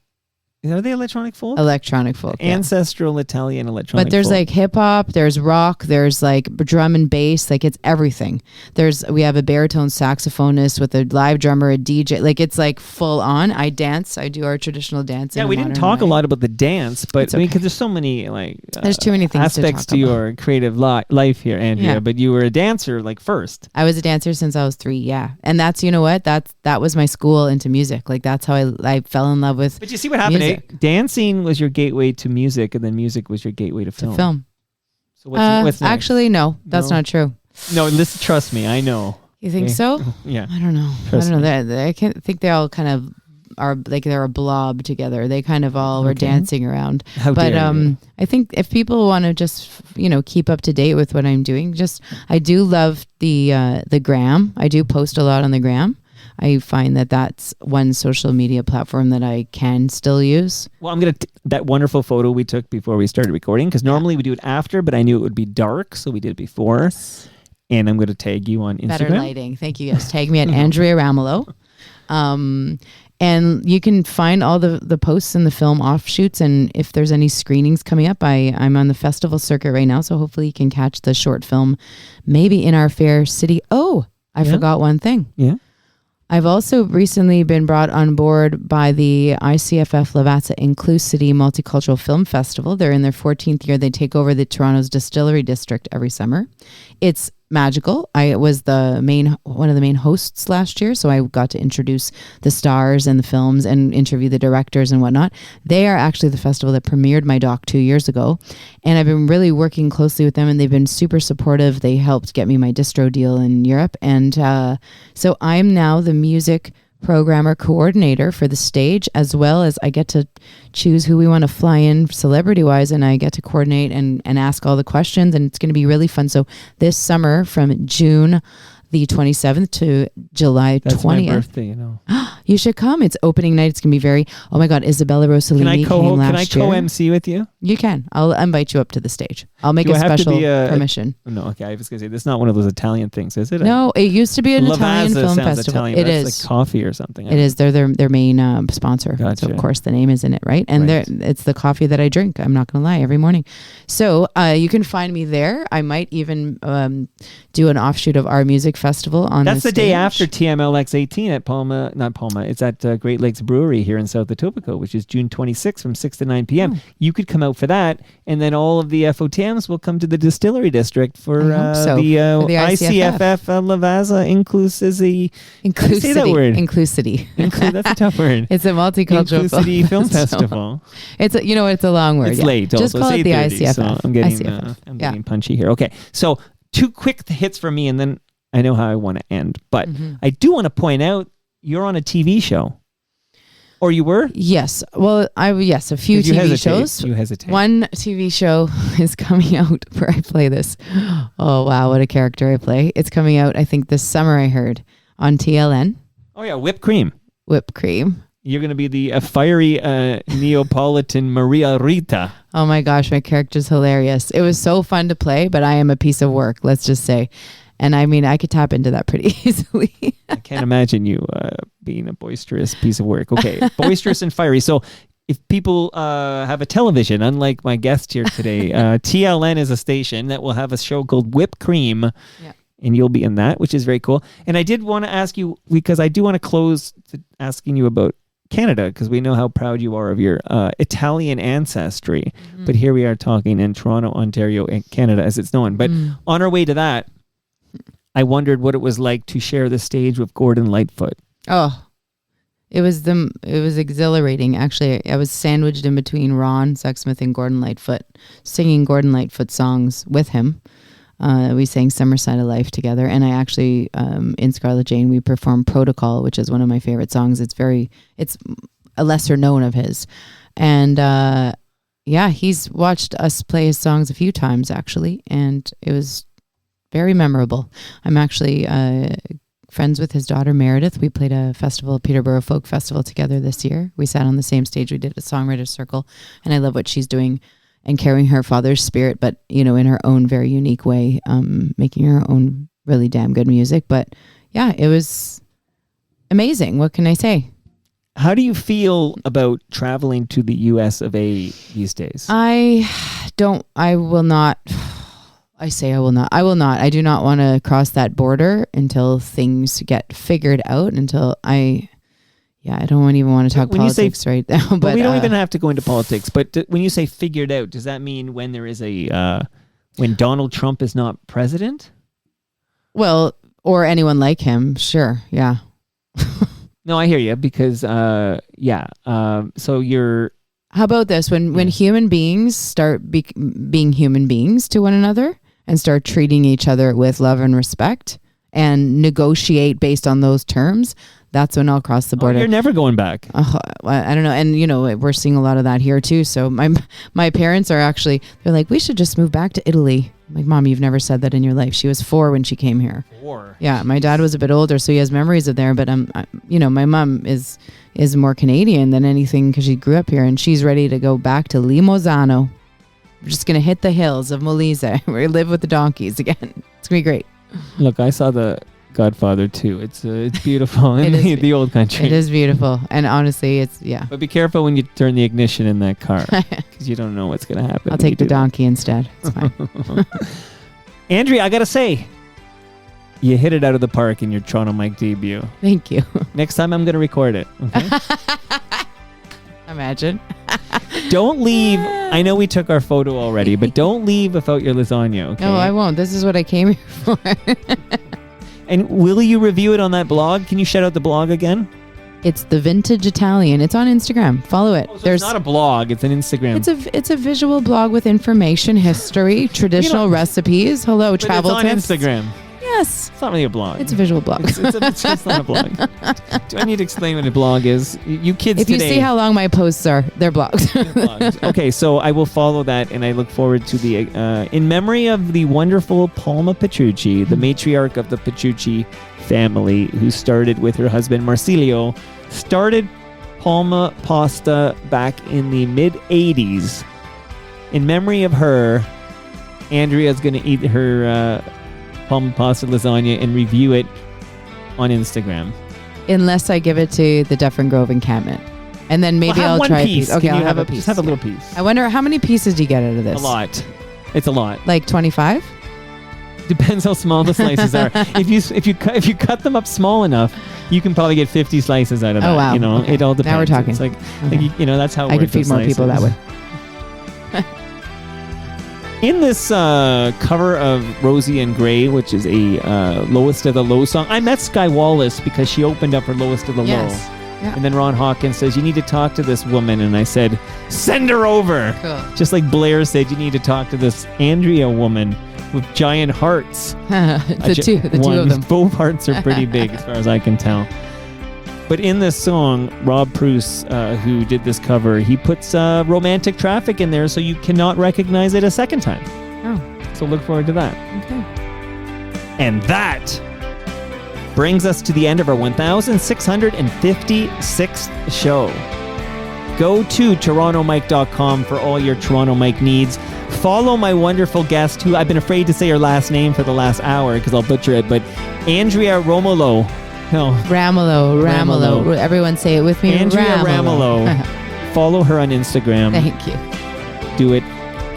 Are they electronic folk? Electronic folk. Ancestral Italian electronic folk. But there's hip hop, there's rock, there's drum and bass, it's everything. We have a baritone saxophonist with a live drummer, a DJ. It's full on. I dance. I do our traditional dance. Yeah, we didn't talk a lot about the dance, but I mean, because there's so many there's too many things aspects to your creative life here, Andrea. Yeah. But you were a dancer first. I was a dancer since I was 3. Yeah, and that's that was my school into music. That's how I fell in love with. But you see what happened. Dancing was your gateway to music, and then music was your gateway to film. So what's next? Actually, no, that's not true. No, listen, trust me, I know. You think so? Yeah. I don't know. I can't think they all kind of are they're a blob together. They kind of all were dancing around. How dare you. I think if people want to just keep up to date with what I'm doing, I do love the gram. I do post a lot on the gram. I find that's one social media platform that I can still use. Well, I'm going to that wonderful photo we took before we started recording, because normally we do it after, but I knew it would be dark, so we did it before. Yes. And I'm going to tag you on Instagram. Better lighting. Thank you. Yes. Tag me at Andrea Ramolo. And you can find all the posts and the film offshoots. And if there's any screenings coming up, I'm on the festival circuit right now. So hopefully you can catch the short film maybe in our fair city. Oh, I forgot one thing. Yeah. I've also recently been brought on board by the ICFF Lavazza Inclusivity Multicultural Film Festival. They're in their 14th year. They take over the Toronto's Distillery District every summer. It's magical. I was one of the main hosts last year, so I got to introduce the stars and the films and interview the directors and whatnot. They are actually the festival that premiered my doc 2 years ago, and I've been really working closely with them, and they've been super supportive. They helped get me my distro deal in Europe, and so I'm now the music programmer coordinator for the stage, as well as I get to choose who we want to fly in celebrity wise, and I get to coordinate and ask all the questions, and it's going to be really fun. So this summer from June the 27th to July 20th. That's my birthday, you know. You should come. It's opening night. It's going to be very, oh my God, Isabella Rossellini came last year. Can I co-MC with you? You can. I'll invite you up to the stage. I'll make a special permission. No, okay. I was going to say, this is not one of those Italian things, is it? No, it used to be an Italian film festival. Italian, it is. Like coffee or something. It is. They're their main sponsor. Gotcha. So, of course, the name is in it, right? And it's the coffee that I drink. I'm not going to lie, every morning. So you can find me there. I might even do an offshoot of our music festival on That's the stage. day after TMLX 18 at not Palma. It's at Great Lakes Brewery here in South Etobicoke, which is June 26th from 6 to 9 p.m. You could come out for that, and then all of the FOTMs will come to the Distillery District for the ICFF Lavazza Inclusivity. Say that word. Inclusivity. That's a tough word. It's a multicultural film festival. It's a long word. It's late. Just also. call It's it the 8:30, ICFF. So I'm getting punchy here. Okay, so 2 quick hits for me, and then I know how I want to end. But I do want to point out you're on a TV show. Or you were? Yes. Well, a few TV shows. You hesitate. One TV show is coming out where I play this. Oh, wow. What a character I play. It's coming out, I think, this summer, I heard, on TLN. Oh, yeah. Whipped cream. Whipped cream. You're going to be the fiery Neapolitan Maria Rita. Oh, my gosh. My character's hilarious. It was so fun to play, but I am a piece of work, let's just say. And I mean, I could tap into that pretty easily. I can't imagine you being a boisterous piece of work. Okay, boisterous and fiery. So if people have a television, unlike my guest here today, TLN is a station that will have a show called Whipped Cream. Yeah. And you'll be in that, which is very cool. And I did want to ask you, because I do want to close to asking you about Canada, because we know how proud you are of your Italian ancestry. But here we are talking in Toronto, Ontario, and Canada as it's known. But on our way to that, I wondered what it was like to share the stage with Gordon Lightfoot. Oh, it was exhilarating. Actually, I was sandwiched in between Ron Sexsmith and Gordon Lightfoot, singing Gordon Lightfoot songs with him. We sang Summer Side of Life together, and I actually, in Scarlett Jane, we performed Protocol, which is one of my favorite songs. It's a lesser known of his, and he's watched us play his songs a few times actually, and it was very memorable. I'm actually friends with his daughter Meredith. We played a festival, Peterborough Folk Festival, together this year. We sat on the same stage. We did a songwriter's circle, and I love what she's doing and carrying her father's spirit, but in her own very unique way, making her own really damn good music. But yeah, it was amazing. What can I say? How do you feel about traveling to the US of A these days? I will not. I will not. I do not want to cross that border until things get figured out, I don't even want to talk politics right now. But we don't even have to go into politics. But when you say figured out, does that mean when there is when Donald Trump is not president? Well, or anyone like him, sure, yeah. No, I hear you because, so you're... How about this? When human beings start being human beings to one another and start treating each other with love and respect and negotiate based on those terms, that's when I'll cross the border. You're never going back. I don't know. And, we're seeing a lot of that here too. So my parents are actually, they're like, we should just move back to Italy. I'm like, Mom, you've never said that in your life. She was 4 when she came here. 4? Yeah. My dad was a bit older, so he has memories of there. But, my mom is more Canadian than anything because she grew up here, and she's ready to go back to Limosano. We're just going to hit the hills of Molise. We're going to live with the donkeys again. It's going to be great. Look, I saw the Godfather 2. It's beautiful in the old country. It is beautiful. And honestly, it's, yeah. But be careful when you turn the ignition in that car because you don't know what's going to happen. I'll take the donkey instead. It's fine. Andrea, I got to say, you hit it out of the park in your Toronto Mic debut. Thank you. Next time I'm going to record it. Okay? Imagine. Don't leave. I know we took our photo already, but don't leave without your lasagna, okay? No, I won't. This is what I came here for. And will you review it on that blog? Can you shout out the blog again? It's The Vintage Italian. It's on Instagram. Follow it. So it's not a blog. It's an Instagram. It's a visual blog with information, history, traditional recipes. Hello, travel tips. It's on Instagram. Yes. It's not really a blog. It's a visual blog. It's not a blog. Do I need to explain what a blog is? You kids today. If you see how long my posts are, they're blogs. Okay, so I will follow that, and I look forward to the in memory of the wonderful Palma Petrucci, the matriarch of the Petrucci family, who started with her husband Marsilio, started Palma Pasta back in the mid-'80s. In memory of her, Andrea's going to eat her Palma Pasta lasagna and review it on Instagram. Unless I give it to the Dufferin Grove encampment. And then maybe I'll try a piece. Okay, I'll have a piece. Just have a little piece. I wonder how many pieces do you get out of this? A lot. It's a lot. Like 25? Depends how small the slices are. If you cut them up small enough, you can probably get 50 slices out of that. Oh wow! You know, okay. It all depends. Now we're talking. It's like that's how I could feed more people that way. In this cover of Rosie and Gray, which is a Lowest of the Low song, I met Skye Wallace because she opened up for Lowest of the Low. Yeah. And then Ron Hawkins says, you need to talk to this woman. And I said, send her over. Cool. Just like Blair said, you need to talk to this Andrea woman with giant hearts. the two of them. Both hearts are pretty big as far as I can tell. But in this song, Rob Bruce, who did this cover, he puts Romantic Traffic in there so you cannot recognize it a second time. Oh. So look forward to that. Okay. And that brings us to the end of our 1656th show. Go to torontomic.com for all your Toronto Mic needs. Follow my wonderful guest, who I've been afraid to say her last name for the last hour because I'll butcher it, but Andrea Ramolo. No. Ramolo. Everyone say it with me. Andrea Ramolo. Follow her on Instagram. Thank you. Do it.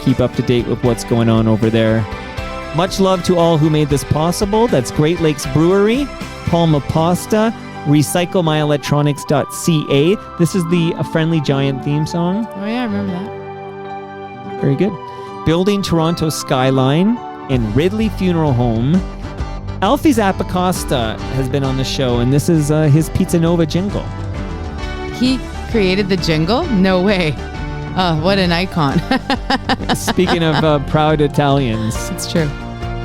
Keep up to date with what's going on over there. Much love to all who made this possible. That's Great Lakes Brewery, Palma Pasta, recyclemyelectronics.ca. This is the A Friendly Giant theme song. Oh yeah, I remember that. Very good. Building Toronto Skyline and Ridley Funeral Home. Alfie Zappacosta has been on the show, and this is his Pizza Nova jingle. He created the jingle? No way. Oh, what an icon. Speaking of proud Italians. It's true.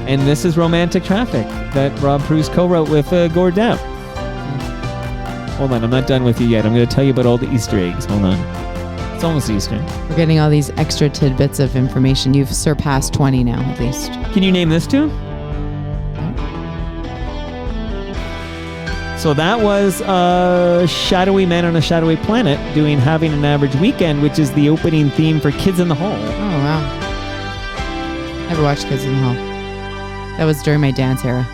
And this is Romantic Traffic that Rob Bruce co-wrote with Gord Depp. Hold on, I'm not done with you yet. I'm going to tell you about all the Easter eggs. Hold on. It's almost Easter. We're getting all these extra tidbits of information. You've surpassed 20 now, at least. Can you name this tune? So that was Shadowy Man on a Shadowy Planet doing Having an Average Weekend, which is the opening theme for Kids in the Hall. Oh, wow. Never watched Kids in the Hall. That was during my dance era.